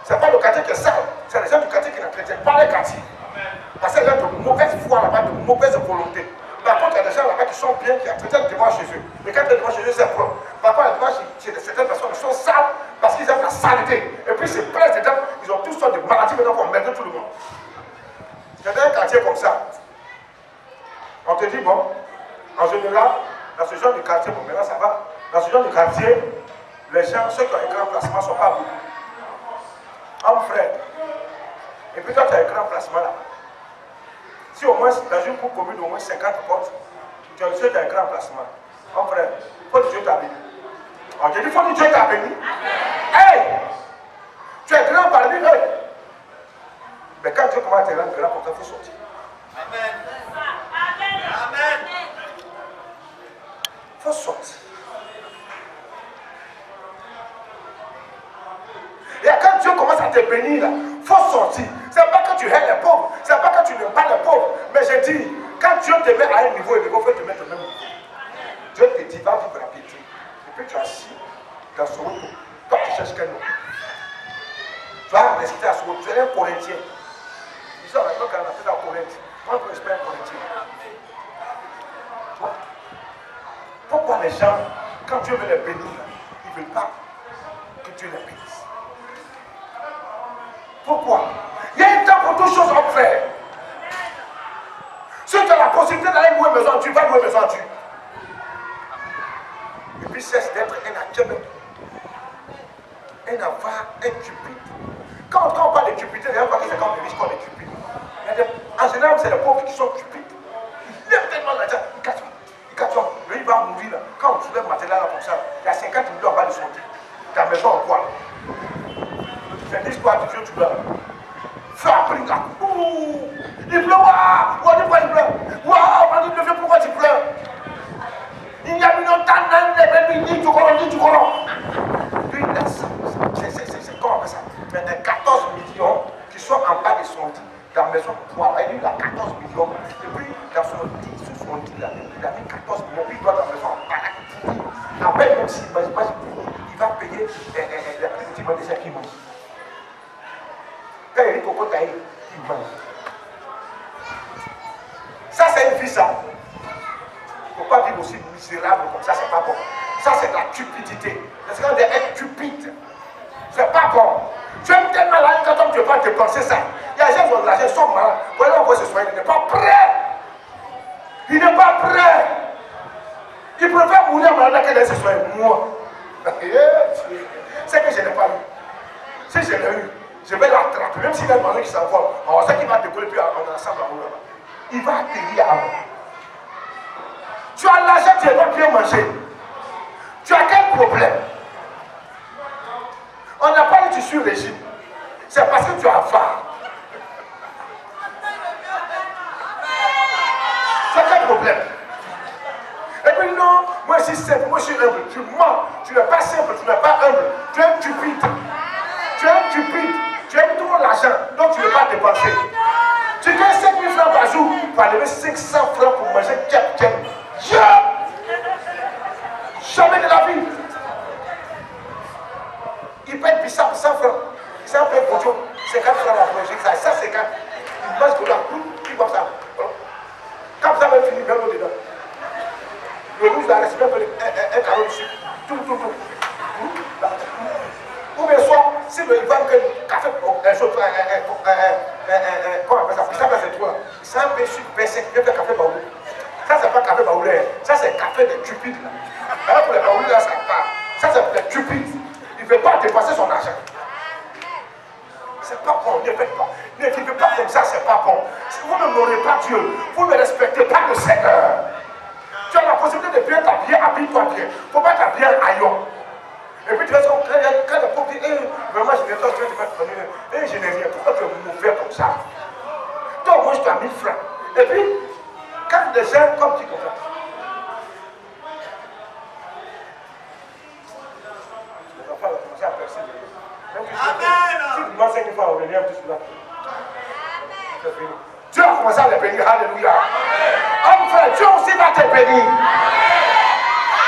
C'est pas le quartier qui est sale, c'est les gens du quartier qui n'entretiennent pas les quartiers. Parce qu'il y a de mauvaise foi là-bas, de mauvaise volonté. Par contre, il y a des gens là-bas qui sont bien, qui entretiennent devant chez eux. Mais quand ils devant chez eux, c'est propre. Par contre, devant chez certaines personnes qui sont sales parce qu'ils aiment la saleté. Et puis, ils se pressent dedans, ils ont toutes sortes de maladies maintenant pour emmerder tout le monde. Il y a un quartier comme ça. On te dit, bon, en général, dans ce genre de quartier, bon, maintenant ça va. Dans ce genre de quartier, les gens, ceux qui ont un grand placement, ne sont pas beaucoup. Homme frère. Et puis toi, tu as un grand placement là. Si au moins, dans une coupe commune d'au moins 50 portes, tu as reçu un grand placement. Homme frère, il faut que Dieu t'a béni. On te dit, il faut que Dieu t'a béni. Hey! Tu es grand parmi eux. Mais quand Dieu commence à te rendre grand, comme ça, il faut sortir. Amen. Amen. Il faut sortir. Et quand Dieu commence à te bénir, il faut sortir. Ce n'est pas que tu hais les pauvres, ce n'est pas que tu n'aimes pas les pauvres. Mais je dis, quand Dieu te met à un niveau, il faut te mettre au même niveau. Dieu te dit, va vivre la piété. Et puis tu es assis dans son auto. Toi, tu cherches quel nom. Tu vas réciter à son auto. Tu es un Corinthien. Ici, on a quand on a fait dans Corinthe. Moi, je suis un Corinthien. Pourquoi les gens, quand Dieu veut les bénir, ils ne veulent pas que Dieu les bénisse? Pourquoi? Il y a un temps pour toutes choses, mon frère. Si tu as la possibilité d'aller louer maison, tu vas louer maison, tu. Et puis cesse d'être un acquéreur, un avare, un cupide. Quand on parle de cupidité, les gens pensent que c'est comme les riches qu'on est cupide. En général, c'est les pauvres qui sont cupides. Ils lèvent tellement l'argent, ils cachent. Lui, il va mourir là. Quand on soulève le matériel là comme ça, il y a 50 millions en bas de son lit. Ta maison en quoi? C'est l'histoire du Dieu tout là. Feu après là. Il pleut, waouh! On dit pourquoi il pleure? Waouh! On dit pourquoi tu pleures? Il y a une autre ni du colon. Lui, il a ça. C'est comment ça? Mais il y a 14 millions qui sont en bas de son lit. La maison pour voir. Il a 14 millions. Et puis, dans son deal, sous son deal, il a mis 14 millions. Puis il doit dans la maison en baraque pourri. Après, même s'il mange, il va payer les petits gens qui mangent. Quand il dit Coco Taï, il mange. Ça, c'est une vie, ça. Il ne faut pas vivre aussi misérable comme ça, c'est pas bon. Ça, c'est de la cupidité. Parce qu'on dit être cupide. C'est pas bon. Tu aimes tellement la quand tu ne peux pas dépenser ça. Il y a des gens qui ont l'argent, ils sont malades. Voilà, on voit ce soir, il n'est pas prêt. Il n'est pas prêt. Il préfère mourir malade que d'aller ce soir. Moi. C'est que je n'ai pas eu. Si je l'ai eu, je vais l'attraper. Même s'il y a un malade qui s'envole, on sait qu'il va décoller, puis on est ensemble en haut là-bas. Il va atterrir à moi. Tu as l'argent, tu n'as pas bien manger. Tu as quel problème? On n'a pas dit que tu suis régime. C'est parce que tu as faim. Tu as quel problème? Et puis non, moi je suis simple, moi je suis humble. Tu mens, tu n'es pas simple, tu n'es pas humble. Tu es stupide. Tu es stupide. Tu aimes trop l'argent, donc tu ne veux pas dépenser. Tu gagnes 5 000 francs par jour pour enlever 500 francs pour manger kep. Jamais de la vie. Il paye puis 100 francs. C'est un peu pour Dieu. 50 francs la projet. Ça, c'est quand il mange de la coupe, il boit ça. Quand vous avez fini, même dedans. Le rouge va rester un carreau de sucre. Tout. Ou bien soit, si il va me café, comment on appelle ça? Ça va c'est toi. C'est un peu sucre, mais c'est un café baoulé. Ça, c'est pas café baoulé. Ça, c'est café des stupides. Alors pour les baoulés, là, ça part. Ça, c'est pour les stupides. Il ne veut pas dépenser son argent. C'est pas bon, ne faites pas. Ne vivez pas comme ça, c'est pas bon. Si vous ne n'aurez pas Dieu, vous ne respectez pas le Seigneur. Tu as la possibilité de bien t'habiller, habille-toi bien. Il ne faut pas t'habiller ailleurs. Et puis tu vas dire, quand le pauvre dit, vraiment je n'ai pas besoin de mettre, je n'ai rien. Pourquoi tu es mauvais comme ça? Donc moi je t'ai 1000 francs. Et puis, quand des gens comme tu comprends. Les enfants vont commencer à percer. Si tu demandes 5 000 francs, on revient tout cela. Dieu a commencé à les bénir. Alléluia. Homme frère, Dieu aussi va te bénir.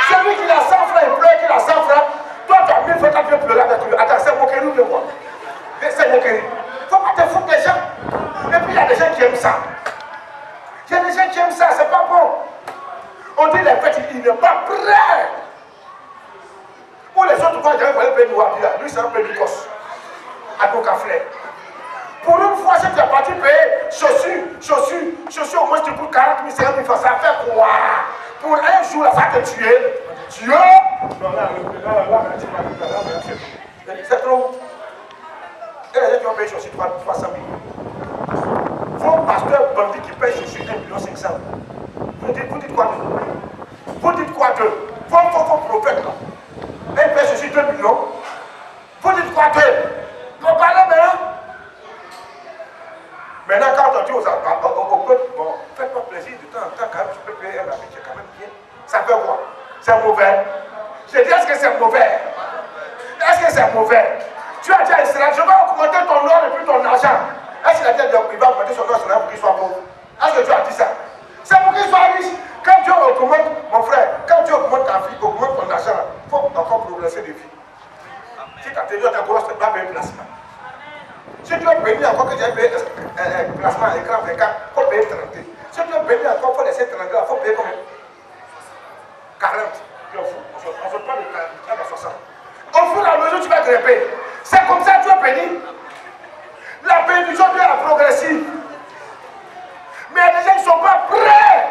Celui qui a 100 francs, il pleure, qui a 100 francs. Toi, tu as 1000 francs, tu viens pleurer avec lui. Attends, c'est moquerie ou de quoi? C'est moquerie. Il ne faut pas te foutre des gens. Et puis il y a des gens qui aiment ça. Il y a des gens qui aiment ça, c'est pas bon. On dit les fêtes, il n'est pas prêt. Ou les autres, quand ils vont payer nous, lui c'est un peu du gosse. À ton café. Pour une fois, si tu es parti payer chaussures, au moins tu coûtes 40 000, 50 000 francs, ça fait quoi? Pour un jour, là, ça te tuer. Dieu! Non, là, c'est trop. Et les gens qui ont payé chaussures 300 000. Vos pasteurs bandits qui payent chaussures 1 500 000. Vous dites quoi d'eux? Vous dites quoi d'eux? Vos prophètes, là. Ils payent chaussures 2 millions. Vous dites quoi d'eux? Vous parlez maintenant? Maintenant, quand on dit au peuple, bon, faites-moi plaisir de temps en temps, quand même, tu peux payer un habit qui est quand même bien. Ça fait quoi? C'est mauvais. Je dis, est-ce que c'est mauvais? Est-ce que c'est mauvais? Tu as dit à Israël, je vais augmenter ton or et puis ton argent. Est-ce qu'il a dit qu'il va augmenter son or pour qu'il soit pauvre? Est-ce que Dieu a dit ça? C'est pour qu'il soit riche. Quand Dieu augmente, mon frère, quand Dieu augmente ta vie, augmente ton argent, il faut encore progresser de vie. Si tu as tenu ta grosse, tu vas payer un placement. Si tu veux bénir encore que tu as payé un placement écran 24, il faut payer 30. Si tu veux bénir encore, il faut laisser 30 il faut payer combien? 40. On ne fait pas de 40 à 60. Au fur et à mesure, tu vas grimper. C'est comme ça que tu es béni. La bénédiction Dieu est progressive. Mais les gens ne sont pas prêts.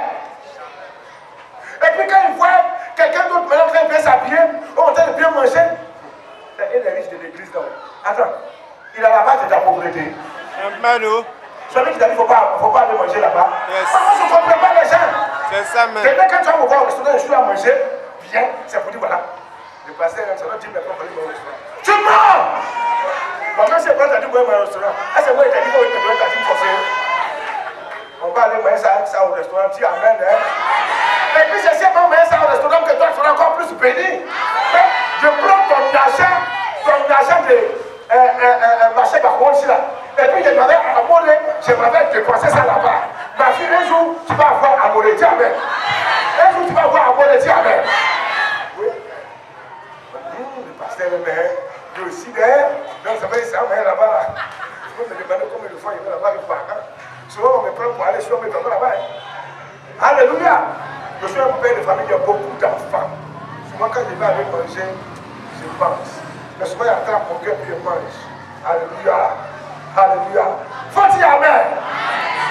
Et puis quand ils voient quelqu'un d'autre maintenant qui vient s'habiller, on va bien manger. Et les riches de l'église là. Attends, il a la base de ta pauvreté. Amen. Celui qui t'a dit qu'il ne faut pas aller manger là-bas. Yes. Moi, je ne comprends pas les gens. C'est ça, même. Maintenant, quand tu vas me voir au restaurant, je suis à manger, bien, c'est pour dire voilà. Le pasteur, ça va dire maintenant, il va au restaurant. Tu mens! Bon, quand c'est pas, tu as dit, au restaurant. Ah, c'est moi qui t'a dit, tu as dit, forcément. On va aller manger ça au restaurant, dis amen. Hein? Et puis, je sais pas manger ça au restaurant, que toi, tu seras encore plus béni. Je prends ton argent de marché par contre, là. Et puis, je demandais à Amoré, j'aimerais dépenser ça là-bas. Ma fille, un jour, tu vas avoir Amoré, dis amen. Un jour, tu vas avoir Amoré, dis amen. Oui. Le pasteur est maire, lui aussi maire. Donc ça veut dire ça, mais là-bas. Je me demande combien de fois il va là-bas, il part. Souvent, on me prend pour aller sur mes parents là-bas. Alléluia. Je suis un père de famille, il y a beaucoup d'enfants. Souvent, quand je vais aller manger, je pense. Mais souvent, il attrape mon cœur et je mange. Alléluia. Alléluia. Faut dire amen.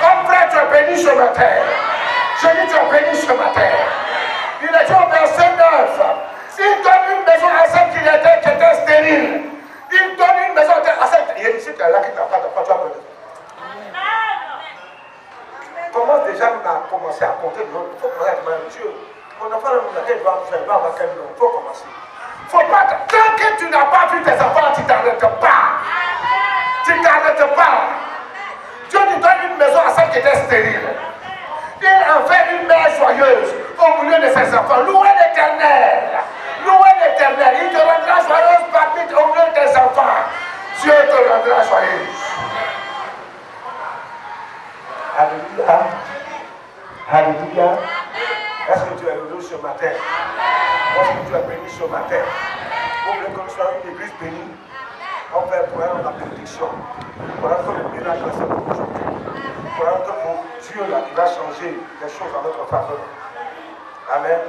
Homme frère, tu es béni ce matin. Je dis, tu es béni ce matin. Il est dit au verset 9. Il donne une maison à celle qui était stérile. Il donne une maison à celle qui était stérile. Il y a ici, tu es là qui n'a pas de pas, tu as besoin. Comment déjà on a commencé à compter le nom? Il faut commencer à demander Dieu. Mon enfant, il doit avoir quel nom? Il faut commencer. Il ne faut pas. Tant que tu n'as pas vu tes enfants, tu ne t'arrêtes pas. Tu ne t'arrêtes pas. Dieu lui donne une maison à celle qui était stérile. Il en fait une mère joyeuse au milieu de ses enfants. Louez l'Éternel. Louez l'Éternel. Il te rendra joyeuse parmi au milieu de tes enfants. Dieu te rendra joyeuse. Alléluia. Alléluia. Est-ce que tu es heureux ce matin? Est-ce que tu es béni ce matin? Vous voulez que nous soyons une église bénie? On va pour la bénédiction. Pour que le miracle se produise. Pour que pour Dieu là, il va changer les choses en notre faveur. Amen.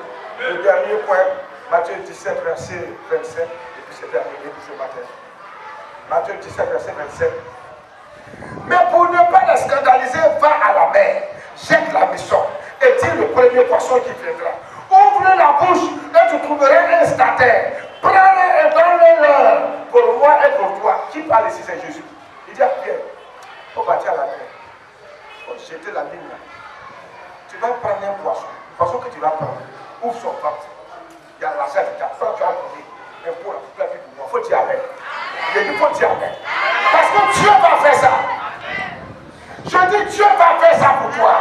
Le dernier point, Matthieu 17, verset 27. Et puis c'est terminé pour ce matin. Matthieu 17, verset 27. Mais pour ne pas les scandaliser, va à la mer, jette la mission et tire le premier poisson qui viendra. Ouvre la bouche et tu trouveras un stataire. Prends-le et donne-le pour moi et pour toi. Qui parle ici? C'est Jésus. Il dit à Pierre, il faut partir à la mer. Il faut jeter la ligne là. Tu vas prendre un poisson. Le poisson que tu vas prendre, ouvre son ventre. Il y a la chair qui t'apprend, tu as donné un pot là, toute la vie pour moi. Il faut dire amen. Il faut dire amen. Parce que Dieu va faire ça. Je dis Dieu va faire ça pour toi.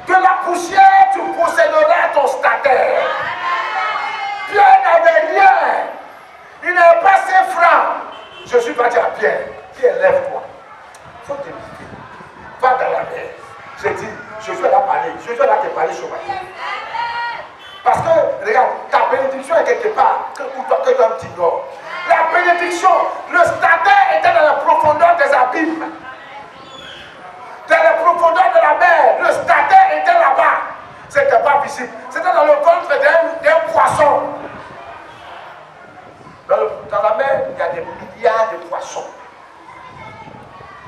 De la poussière, tu posséderas ton stataire. Pierre n'avait rien. Il n'avait pas ses francs. Jésus va dire à Pierre, Pierre, lève-toi. Il faut te lever. Va dans la mer. Je dis, Jésus l'a parlé. Jésus l'a parlé ce matin. Parce que, regarde, ta bénédiction est quelque part que l'homme t'ignore. La bénédiction, le stataire était dans la profondeur des abîmes. Dans la profondeur de la mer, le stataire était là-bas. C'était pas visible. C'était dans le ventre d'un poisson. Dans la mer, il y a des milliards de poissons.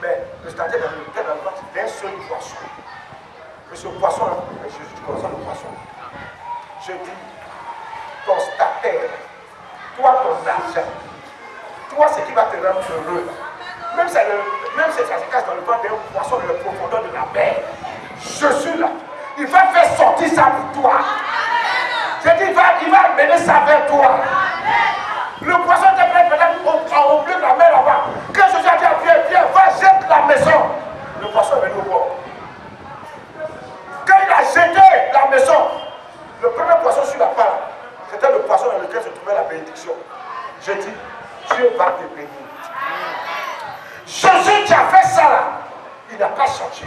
Mais le stataire était dans le ventre d'un seul poisson. Mais ce poisson-là, Jésus, tu connais le poisson. Je dis, ton stataire, toi ton argent, toi ce qui va te rendre heureux, même si ça se cache dans le ventre d'un poisson de la profondeur de la mer, je suis là. Il va faire sortir ça pour toi. Je dis, il va amener ça vers toi. Le poisson était peut-être au milieu de la mer là-bas. Quand Jésus a dit à Pierre, Pierre, va jeter la maison. Le poisson est venu au bord. Quand il a jeté la maison, le premier poisson sur la part, c'était le poisson dans lequel se trouvait la bénédiction. Je dis, Dieu va te bénir. Jésus qui a fait ça là, il n'a pas changé.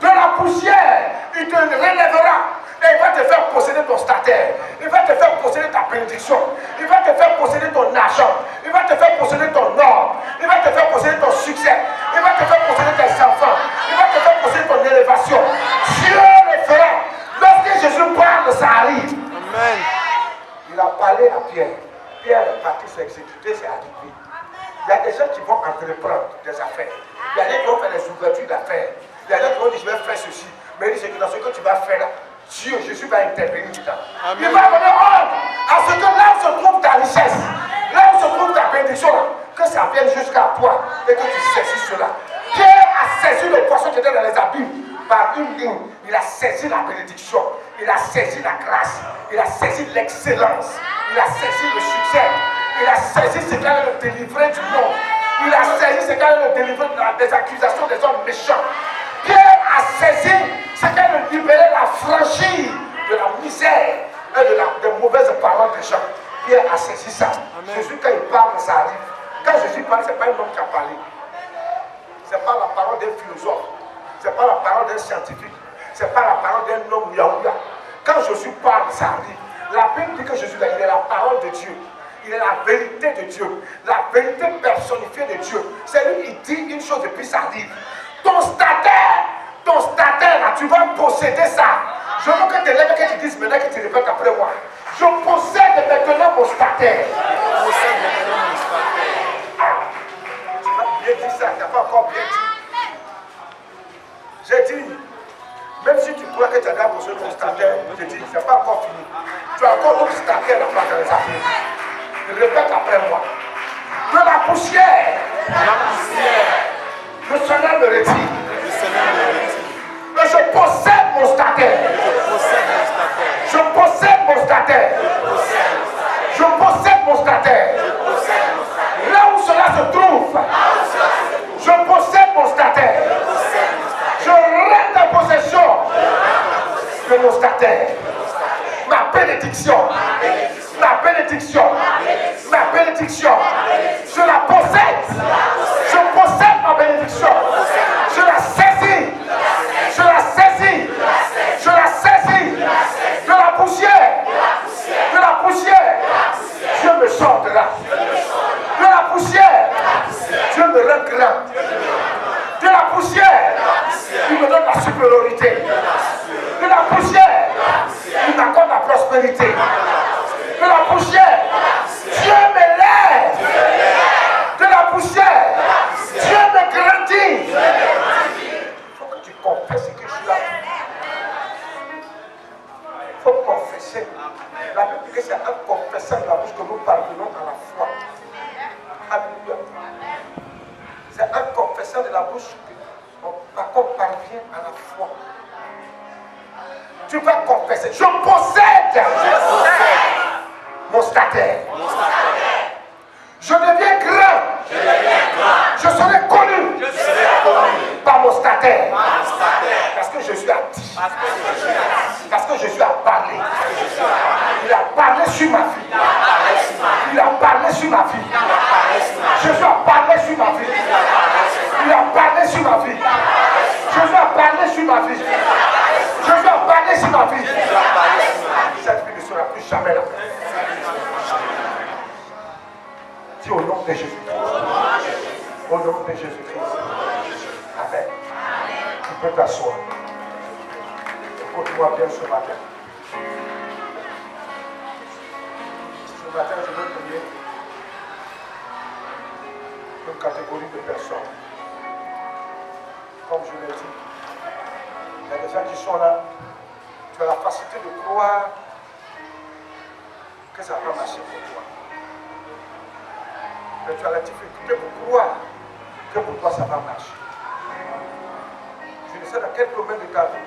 De la poussière, il te relèvera. Et il va te faire posséder ton stataire. Il va te faire posséder ta bénédiction. Il va te faire posséder ton argent. Il va te faire posséder ton or. Il va te faire posséder ton succès. Il va te faire posséder tes enfants. Il va te faire posséder ton élévation. Dieu le fera. Lorsque Jésus parle, ça arrive. Amen. Il a parlé à Pierre. Pierre est parti s'exécuter, c'est arrivé. Il y a des gens qui vont entreprendre des affaires. Il y a des gens qui vont faire des ouvertures d'affaires. Il y a des gens qui vont dire, je vais faire ceci. Mais il dit, c'est que dans ce que tu vas faire là, Dieu, Jésus va intervenir dedans. Il va donner ordre à ce que là où se trouve ta richesse, là où se trouve ta bénédiction, là, que ça vienne jusqu'à toi et que tu saisisses cela. Pierre a saisi le poisson qui était dans les abîmes par une ligne. Il a saisi la bénédiction, il a saisi la grâce, il a saisi l'excellence, il a saisi le succès, il a saisi ce qui allait le délivrer du monde, il a saisi ce qui allait le délivrer des accusations des hommes méchants. Pierre a saisi ce qui allait libérer la franchise de la misère et des mauvaises paroles des gens. Pierre a saisi ça. Amen. Jésus, quand il parle, ça arrive. Quand Jésus parle, ce n'est pas d'un philosophe. Ce n'est pas la parole d'un scientifique. Ce n'est pas la parole d'un homme yaouya. Quand Jésus parle, ça arrive. La Bible dit que Jésus, il est la parole de Dieu. Il est la vérité de Dieu. La vérité personnifiée de Dieu. C'est lui qui dit une chose et puis ça arrive. Ton statère, là, tu vas posséder ça. Je veux que tu lèves et que tu dises maintenant que tu répètes après moi. Je possède maintenant mon statère. Tu m'as bien dit ça, tu n'as pas encore bien dit. J'ai dit, même si tu crois que tu as déjà possédé ton statère, j'ai dit, ce n'est pas encore fini. Tu as encore un statère là-bas dans les affaires. Répète après moi. De la poussière. Le Seigneur me retire. Et je possède mon statère. Je possède mon statère. Je possède mon statère. Là où cela se trouve, je possède mon statère. Je reste en possession de mon statère. Ma bénédiction. Ma bénédiction. Ma bénédiction. Je la possède. Je possède ma bénédiction. Je la saisis. Je la saisis. Je la saisis. De la poussière. De la poussière. Dieu me sort de là. De la poussière. Dieu me rend grand. De la poussière. Il me donne la supériorité. De la poussière. Il m'accorde la prospérité. De la poussière. Dieu me lève. De la poussière. Dieu me grandit. Il faut que tu confesses que je suis là. Il faut confesser. La Bible dit que c'est en confessant de la bouche que nous parvenons à la foi. Alléluia. C'est en confessant de la bouche qu'on parvient à la foi. Tu vas confesser. Je possède mon statère. Je deviens grand. Je serai connu par mon statère. Parce que Jésus a dit. Parce que Jésus a parlé. Il a parlé sur ma vie. Il a parlé sur ma vie. Jésus a parlé sur ma vie. Il a parlé sur ma vie. Jésus a parlé sur ma vie. Jésus a parlé sur ma vie. Cette vie ne sera plus jamais la même. Dis au nom de Jésus-Christ. Au nom de Jésus-Christ. Amen. Tu peux t'asseoir. Écoute-moi bien ce matin. Ce matin, je veux prier une catégorie de personnes. Comme je l'ai dit, il y a des gens qui sont là. Tu as la facilité de croire que ça va marcher pour toi. Mais tu as la difficulté pour croire que pour toi ça va marcher. Je ne sais dans quel domaine de ta vie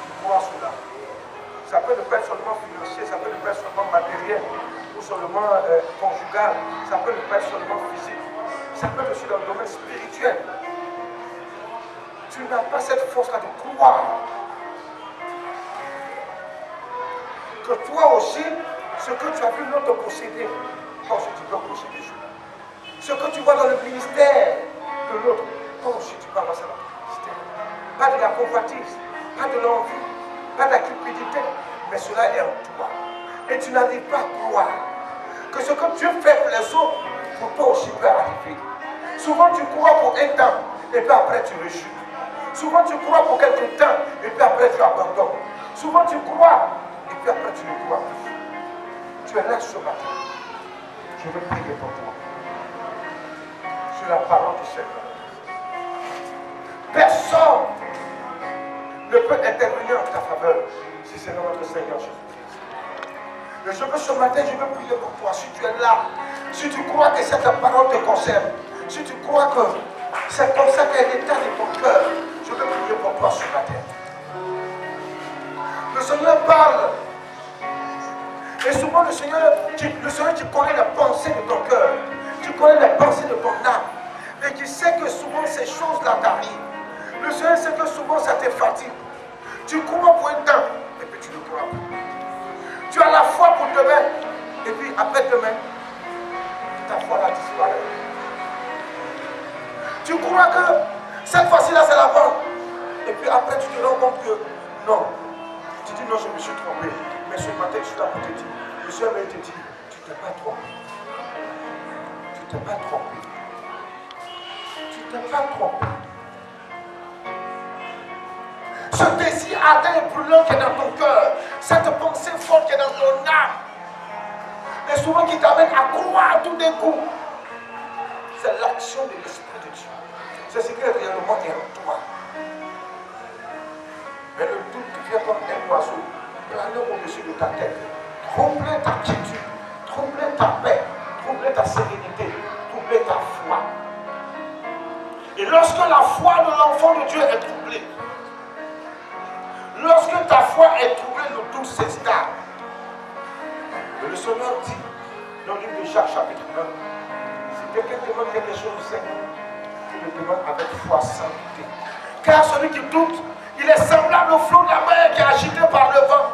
tu crois cela. Ça peut ne pas être seulement financier, ça peut ne pas être seulement matériel ou seulement conjugal, ça peut ne pas être seulement physique, ça peut être aussi dans le domaine spirituel. Tu n'as pas cette force-là de croire que toi aussi, ce que tu as vu l'autre posséder, toi aussi tu peux posséder. Ce que tu vois dans le ministère de l'autre, toi aussi tu peux avoir ça dans ton ministère. Pas de la convoitise, pas de l'envie, pas de la cupidité, mais cela est en toi. Et tu n'arrives pas à croire que ce que Dieu fait pour les autres, pour toi aussi peut arriver. Souvent tu crois pour un temps, et puis après tu rechutes. Souvent tu crois pour quelque temps, et puis après tu abandonnes. Souvent tu crois, et puis après tu ne crois plus. Tu es là ce matin. Je veux prier pour toi. Sur la parole du Seigneur. Personne ne peut intervenir en ta faveur si c'est notre Seigneur Jésus-Christ. Et je veux ce matin, je veux prier pour toi. Si tu es là, si tu crois que cette parole te concerne, si tu crois que c'est comme ça qu'est l'état de ton cœur, je veux prier pour toi ce matin. Le Seigneur parle. Et souvent le Seigneur tu connais la pensée de ton cœur. Tu connais la pensée de ton âme. Et tu sais que souvent ces choses-là t'arrivent. Le Seigneur sait que souvent ça te fatigue. Tu crois pour un temps, et puis tu ne crois plus. Tu as la foi pour demain, et puis après demain, ta foi là disparaît. Tu crois que Cette fois-ci là, c'est la bonne. Et puis après, tu te rends compte que non. Tu dis non, je me suis trompé. Mais ce matin, je suis là pour te dire. Le Seigneur va te dire, tu t'es pas trompé. Tu t'es pas trompé. Tu t'es pas trompé. Ce désir ardent et brûlant qui est dans ton cœur, cette pensée forte qui est dans ton âme, et souvent qui t'amène à croire tout d'un coup, c'est l'action de l'Esprit de Dieu. C'est ce qui est réellement est en toi. Mais le doute vient comme un oiseau, planer au-dessus de ta tête, troubler ta quiétude, troubler ta paix, troubler ta sérénité, troubler ta foi. Et lorsque la foi de l'enfant de Dieu est troublée, lorsque ta foi est troublée, le doute s'installe. Et le Seigneur dit, dans le livre de Jacques chapitre 1, si quelqu'un demande quelque chose au Seigneur, il le demande avec foi sans douter. Car celui qui doute, il est semblable au flot de la mer qui est agité par le vent,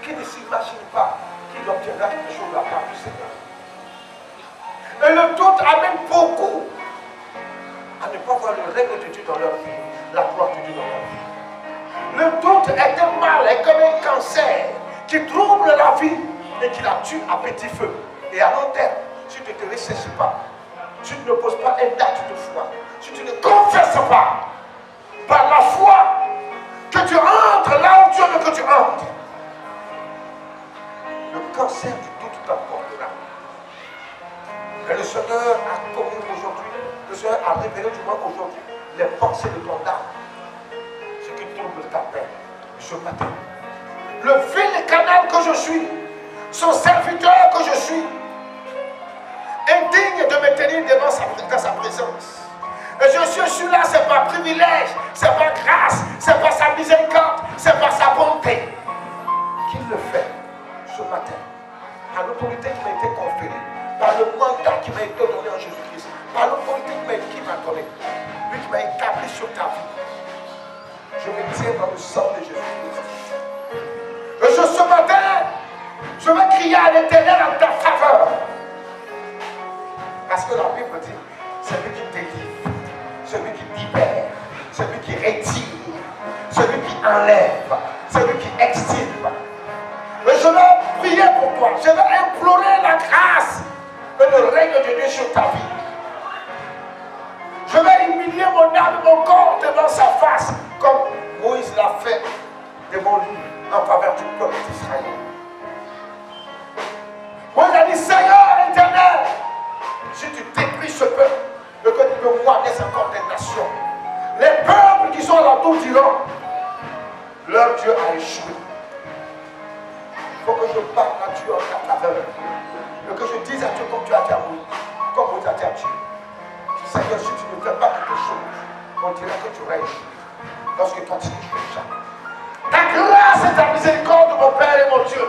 qui ne s'imagine pas qu'il obtiendra quelque chose de la part du Seigneur. Et le doute amène beaucoup à ne pas voir le règne de Dieu dans leur vie, la gloire de Dieu dans leur vie. Le doute est un mal, est comme un cancer qui trouble la vie et qui la tue à petit feu. Et à long terme, si tu ne te récessis pas, si tu ne poses pas un acte de foi, si tu ne confesses pas par la foi que tu entres là où Dieu veut que tu entres, le cancer du doute t'emportera. Et le Seigneur a commis aujourd'hui, le Seigneur a révélé du moins aujourd'hui les pensées de ton âme, ce qui trouble ta paix ce matin. Le vil canal que je suis, son serviteur que je suis, indigne de me tenir devant sa présence. Et je suis là, c'est par privilège, c'est par grâce, c'est par sa miséricorde, c'est par sa bonté qu'il le fait ce matin. Par l'autorité qui m'a été conférée, par le mandat qui m'a été donné en Jésus-Christ, par l'autorité qui m'a donné, lui qui m'a établi sur ta vie. Je me tiens dans le sang de Jésus-Christ. Et ce matin, je vais crier à l'Éternel en ta faveur. Parce que la Bible dit, celui qui délivre, celui qui libère, celui qui retire, celui qui enlève, celui qui extirpe. Et je vais prier pour toi, je vais implorer la grâce et le règne de Dieu sur ta vie. Je vais humilier mon âme et mon corps devant sa face, comme Moïse l'a fait devant lui en faveur du peuple d'Israël. Moïse a dit, Seigneur éternel, si tu détruis ce peuple, et que tu me vois laisse encore des nations, les peuples qui sont alentour diront, leur Dieu a échoué. Il faut que je parle à Dieu en ta faveur, et que je dise à Dieu comme tu as dit à Moïse, comme Moïse a dit à Dieu. Seigneur, si tu ne fais pas quelque chose, on dirait que tu aurais échoué. Lorsque toi tu n'échoues jamais. Ta grâce et ta miséricorde, mon Père et mon Dieu,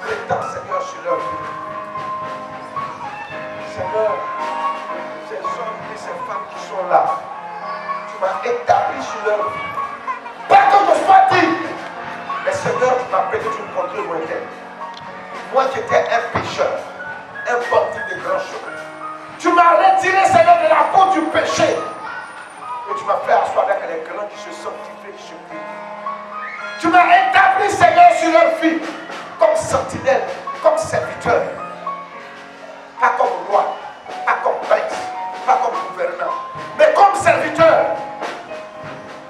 étends, Seigneur, sur leur vie. Seigneur, ces hommes et ces femmes qui sont là, tu m'as établi sur leur vie. Pas que je sois digne, mais Seigneur, tu m'as appelé d'une contrée lointaine. Moi qui étais un pécheur, un bandit de grands chemins. Tu m'as retiré, Seigneur, de la peau du péché. Et tu m'as fait asseoir avec les grands qui se sanctifient, qui se prient. Tu m'as établi, Seigneur, sur leur vie, comme sentinelle, comme serviteur. Pas comme roi, pas comme prince, pas comme gouverneur, mais comme serviteur.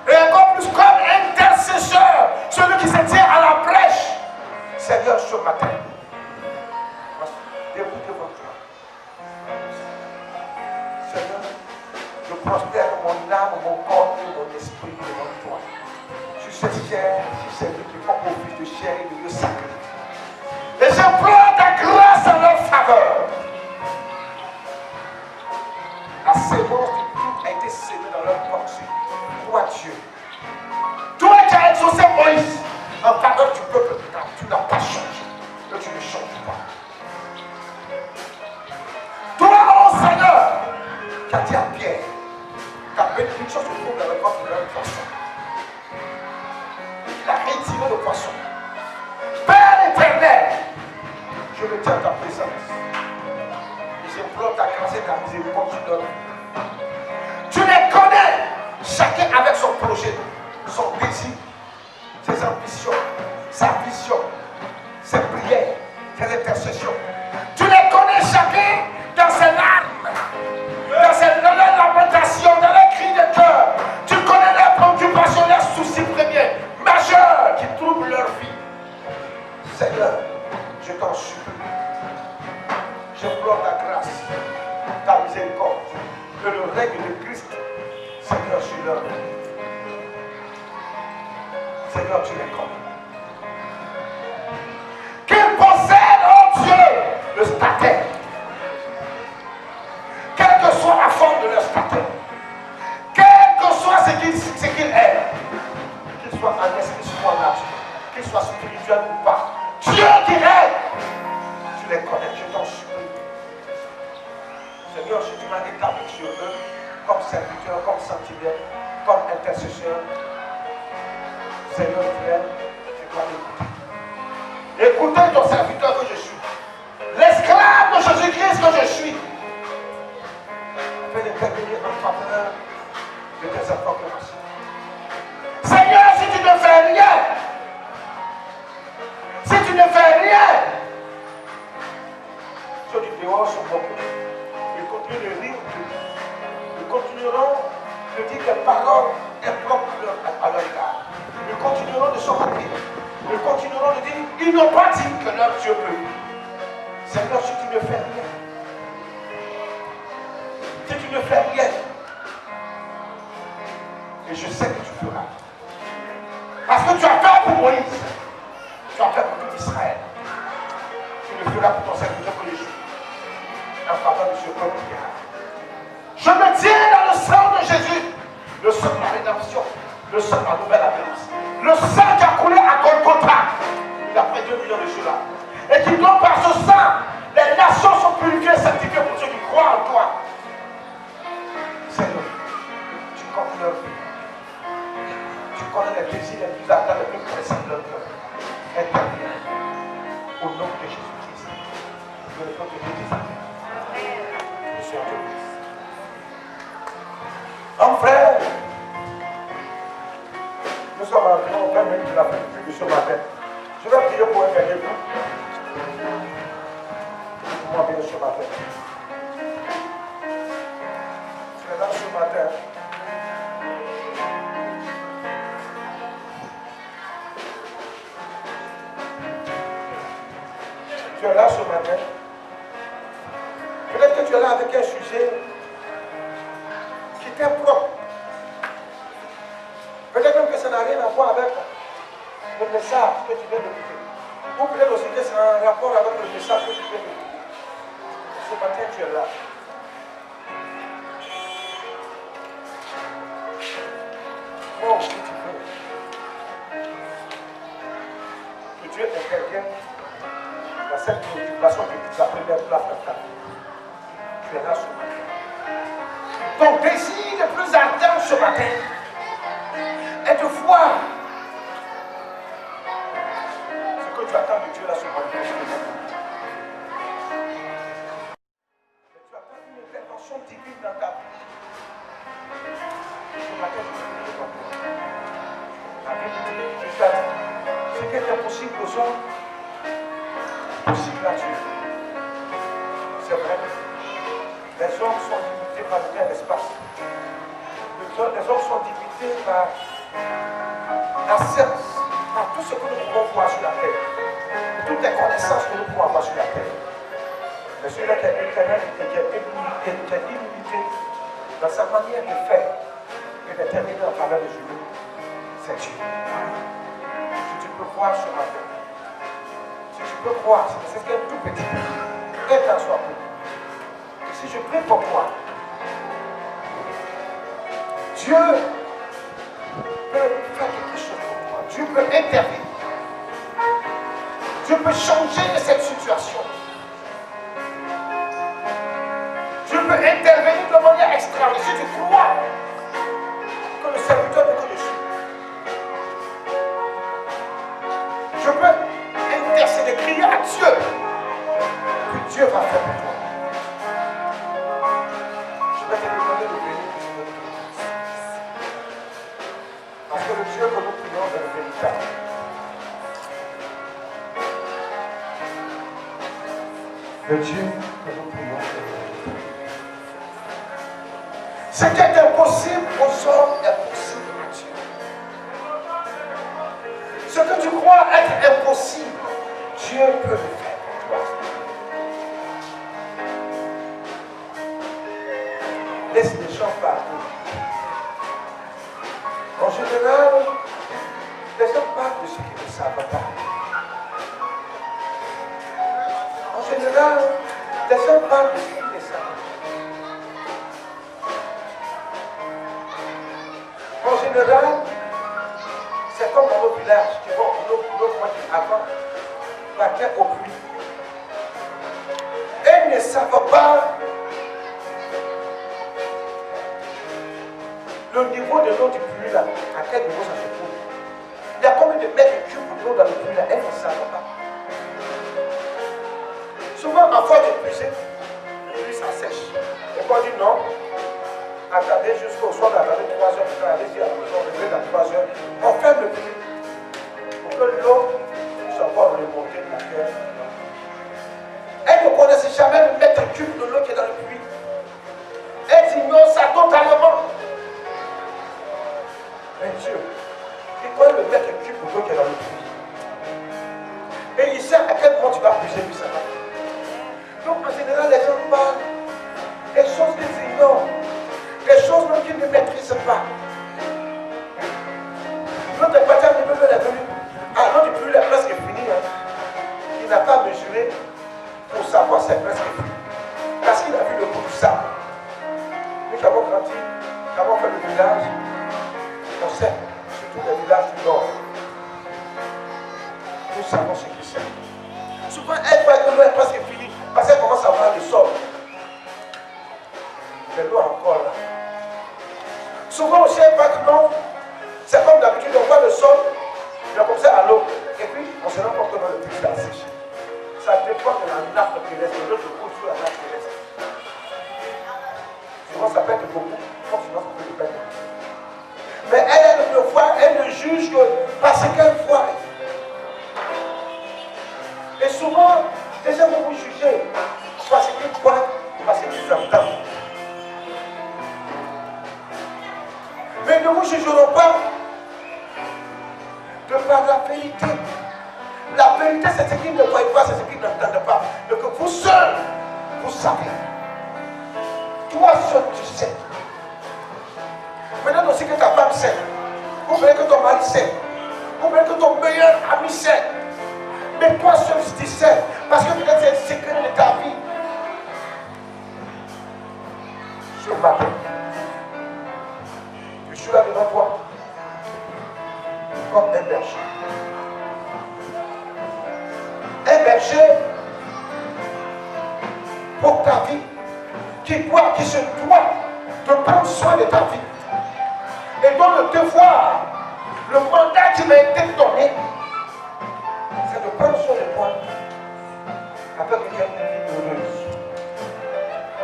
Et encore plus comme intercesseur, celui qui se tient à la brèche. Seigneur, ce matin, debout devant toi. Seigneur, je prospère mon âme, mon corps et mon esprit devant toi. Sur cette chair, sur celles qui font office de chair et de sacré. Et j'implore ta grâce en leur faveur. La sémence du doute a été sémée dans leur pensée. Toi, Dieu, toi qui as exaucé Moïse en faveur du peuple, tu n'as pas changé. Et tu ne changes pas. Toi, oh Seigneur, qui as dit à Pierre, ta bénédiction se trouve dans le ventre de leur poisson. Il a retiré le poisson. Père éternel, je me tiens à ta présence. Et j'implore ta grâce et ta miséricorde sur leur vie. Tu les connais, leur vie. Seigneur, tu les connais. Qu'ils possèdent, oh Dieu, le statut. Quelle que soit la forme de leur statut. Quel que soit ce qu'il est. Qu'il soit en esprit, soit en nature. Qu'il soit spirituel ou pas. Dieu qui règne. Tu les connais, je t'en supplie. Seigneur, si tu m'as établi sur eux, comme serviteur, comme sentinelle, comme intercesseur, Seigneur, frère, tu dois l'écouter. Écoutez ton serviteur que je suis. L'esclave de Jésus-Christ que je suis. Afin d'intervenir en faveur de tes enfants que je suis. Seigneur, si tu ne fais rien, si tu ne fais rien, ceux du dehors sont beaucoup. Ils continuent de rire de lui. Ils continueront de dire des paroles impropres à leur égard. Ils continueront de se moquer. Ils continueront de dire, ils n'ont pas dit que leur Dieu peut. Seigneur, si tu ne fais rien, si tu ne fais rien, et je sais que tu feras. Parce que tu as fait pour Moïse, tu as fait pour tout Israël. Tu le feras pour ton serviteur que je suis. En faveur de ce peuple qui a. Je me tiens dans le sang de Jésus, le sang de la rédemption, le sang de la nouvelle alliance, le sang qui a coulé à Golgotha, il a fait 2 millions de ceux-là. Et qui donc par ce sang, les nations sont purifiées et sanctifiées pour ceux qui croient en toi. Seigneur, tu connais leur vie. Tu connais les désirs les plus ardents, les plus pressants de leur cœur. Interviens au nom de Jésus-Christ. Je le peuple de tes amis. Je suis en te bénisse. Mon frère, nous sommes environ 20 minutes de la fin de ce matin. Je vais prier pour un dernier coup. Moi bien ce matin. Tu es là ce matin. Tu es là ce matin. Peut-être que tu es là avec un sujet qui t'est propre. Peut-être même que ça n'a rien à voir avec le message que tu viens d'écouter. Ou peut-être aussi que c'est un rapport avec le message que tu viens d'écouter. Ce matin, tu es là. Moi aussi, tu veux que Dieu intervienne dans cette préoccupation qui est la première place de ta vie. Tu es là ce matin. Ton désir le plus ardent ce matin est de voir ce que tu attends de Dieu là ce matin. Tu attends une intervention divine dans ta vie. Ce matin, je suis venu pour toi. La Bible dit, Jésus a dit, ce qui est impossible aux hommes, possible à Dieu. C'est vrai. Les hommes sont limités par le temps et l'espace. Les hommes sont limités par la science, par tout ce que nous pouvons voir sur la terre, toutes les connaissances que nous pouvons avoir sur la terre. Mais celui-là qui est éternel et qui est illimité dans sa manière de faire et de terminer en faveur de Dieu, c'est Dieu. Si tu peux croire ce matin, si tu peux croire, c'est qu'un tout petit peu, et t'en sois peu. Et si je prie pour toi, Dieu peut faire quelque chose pour toi. Dieu peut intervenir. Dieu peut changer de cette situation. Dieu peut intervenir de manière extraordinaire. Si tu crois que le serviteur de Dieu je peux intercéder, crier à Dieu que Dieu va faire pour toi. Je vais te demander de bénir. Parce que le Dieu que nous prions est le véritable. Le Dieu que nous prions est le véritable. Ce qui est impossible aux hommes est possible à Dieu. Ce que tu crois être impossible, Dieu peut le faire pour toi. Laisse les gens parler. En général, les gens parlent de ce qu'ils ne savent pas. En général, les gens parlent de ce qu'ils ne savent pas. En général, c'est comme dans nos villages, tu vois, nos mois avant, partaient au puits. Et ils ne savent pas le niveau de l'eau du puits là, à quel niveau ça se trouve. Il y a combien de mètres cubes d'eau dans le puits là, elles ne savent pas. Souvent, à force de puiser, le puits ça sèche. Et quand on dit non, attendez jusqu'au soir, attendez 3 heures, puis allez-y à la maison, revenez dans 3 heures, on ferme le puits pour que l'eau puisse encore remonter de la terre. Elles ne connaissent jamais le mètre cube de l'eau qui est dans le puits. Elles ignorent ça totalement. Mais Dieu, il connaît le mètre cube de l'eau qui est dans le puits. Et il sait à quel point tu vas puiser, puis ça va. Donc en général, les gens parlent des choses qu'ils ignorent, des choses même qu'ils ne maîtrisent pas. Notre pâteur de Bébé est venu. Ah non, du puits, il est presque fini. Hein. Il n'a pas mesuré pour savoir c'est presque fini. Parce qu'il a vu le bout du sable. Nous qui avons grandi, qui avons fait le village, on sait, surtout les villages du Nord. Nous savons ce que c'est. Souvent, elle voit que l'eau est presque finie parce qu'elle commence à voir le sol. Mais l'eau est encore là. Souvent aussi, elle voit que non, c'est comme d'habitude, on voit le sol, il a comme ça à l'eau. Et puis, on se rend compte que le puits est séché. Ça dépend de la nappe terrestre, de l'autre coule sur la nappe terrestre. Souvent, ça peut être beaucoup, souvent, ça peut être beaucoup. Mais elle ne voit, elle ne juge que parce qu'elle voit. Et souvent, les gens vont vous juger parce qu'ils voient, parce qu'ils entendent. Mais ils ne vous jugeront pas de par la vérité. La vérité, c'est ce qu'ils ne voient pas, c'est ce qu'ils n'entendent pas. Mais que vous seuls, vous savez. Toi seul, tu sais. Maintenant aussi que ta femme sait, ou bien que ton mari sait, ou bien que ton meilleur ami sait. Mais toi seul tu sais, parce que peut-être c'est le secret de ta vie. Ce matin, je suis là devant toi, comme un berger. Un berger pour ta vie, qui se doit de prendre soin de ta vie. Et dont le devoir, le mandat qui m'a été donné, c'est de prendre soin de toi afin que tu aies une vie heureuse.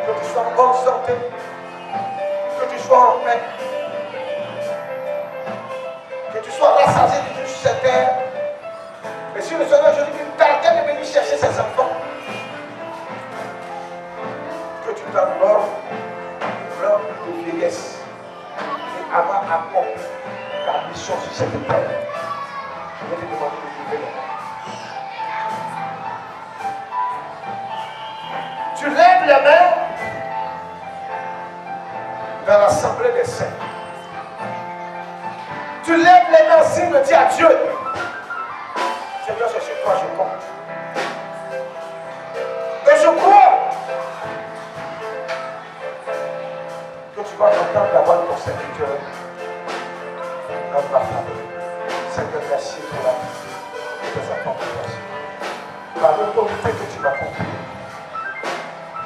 Que tu sois en bonne santé, que tu sois en paix, que tu sois rassasié de toute cette terre. Et si le Seigneur, je dis qu'il tardait de venir chercher ses enfants, que tu t'endors de vieillesse. Avoir accompli ta mission sur cette terre. Je vais te demander de lever les mains. Tu lèves les mains dans l'assemblée des saints. Tu lèves les mains en signe de dire à Dieu, Seigneur, c'est sur toi je compte. Et je crois que tu vas entendre la voix de ton serviteur dans ma famille. Seigneur, merci pour la vie de tes accomplissements. Par l'autorité que tu m'as confiée.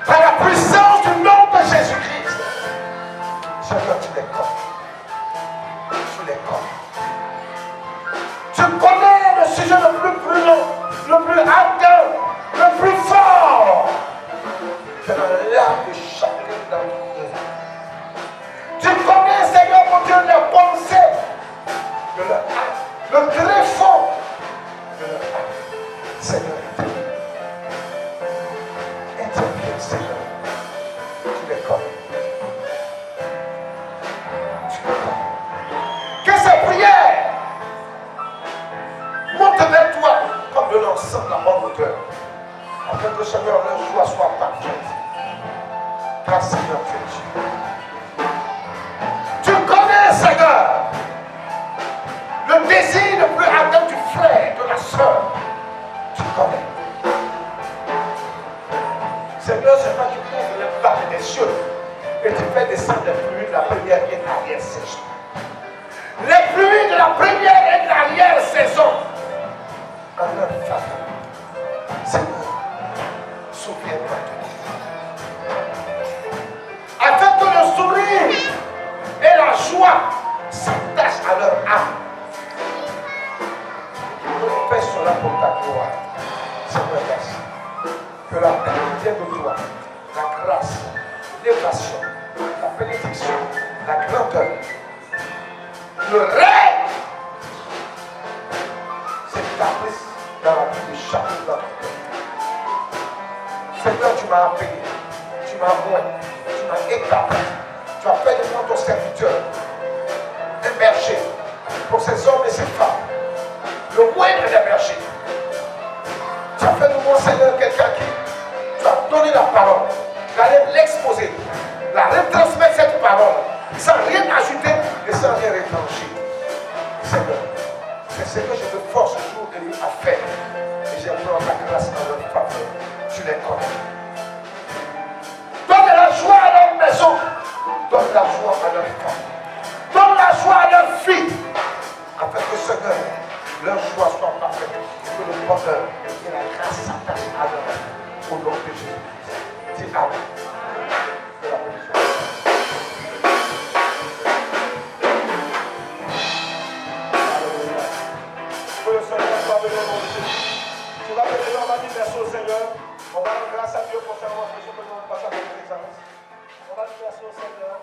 Par la puissance du nom de Jésus-Christ. Seigneur, tu les connais. Tu les connais. Tu connais le sujet le plus brûlant, le plus ardent, le plus fort. C'est dans l'âme de chacun d'entre nous. Tu connais, Seigneur, mon Dieu, les pensées de leur âme, le greffon de leur âme. Seigneur, interviens, Seigneur. Tu les connais. Tu les connais. Que ces prières montent vers toi comme de l'encens de la bonne hauteur. Afin que, Seigneur, leur joie soit parfaite. Car, Seigneur, tu es Dieu. Tu connais, Seigneur, arrière-saison en leur faveur. Seigneur, souviens-toi de nous. Afin que le sourire et la joie s'attachent à leur âme. Fais cela pour ta gloire. Seigneur, merci. Que la paix vienne de toi, la grâce, l'élévation, la bénédiction, la grandeur, le règne s'établissent dans la vie de chacun d'entre nous. Seigneur, tu m'as appelé, tu m'as oint, tu m'as établi, tu as fait de moi ton serviteur, un berger pour ces hommes et ces femmes, le moindre des bergers. Tu as fait de moi, Seigneur, quelqu'un qui tu as donné la parole, d'aller l'exposer, la retransmettre cette parole, sans rien ajouter et sans rien retrancher. Seigneur, c'est ce que je te force jour et nuit à faire. Et j'implore ta grâce dans leur faveur. Tu les connais. Donne la joie à leur maison. Donne la joie à leur femme. Donne la joie à leur fille. Afin que, Seigneur, leur joie soit parfaite. Que le bonheur et la grâce s'attachent à leur vie. Au nom de Jésus. Dis Amen. Que la bénédiction. Alléluia. Que le Seigneur soit béni au nom de Jésus. Tu vas bénir, on va dire merci au Seigneur. On va rendre grâce à Dieu pour faire notre péché que nous passons à nos examens. On va dire merci au Seigneur.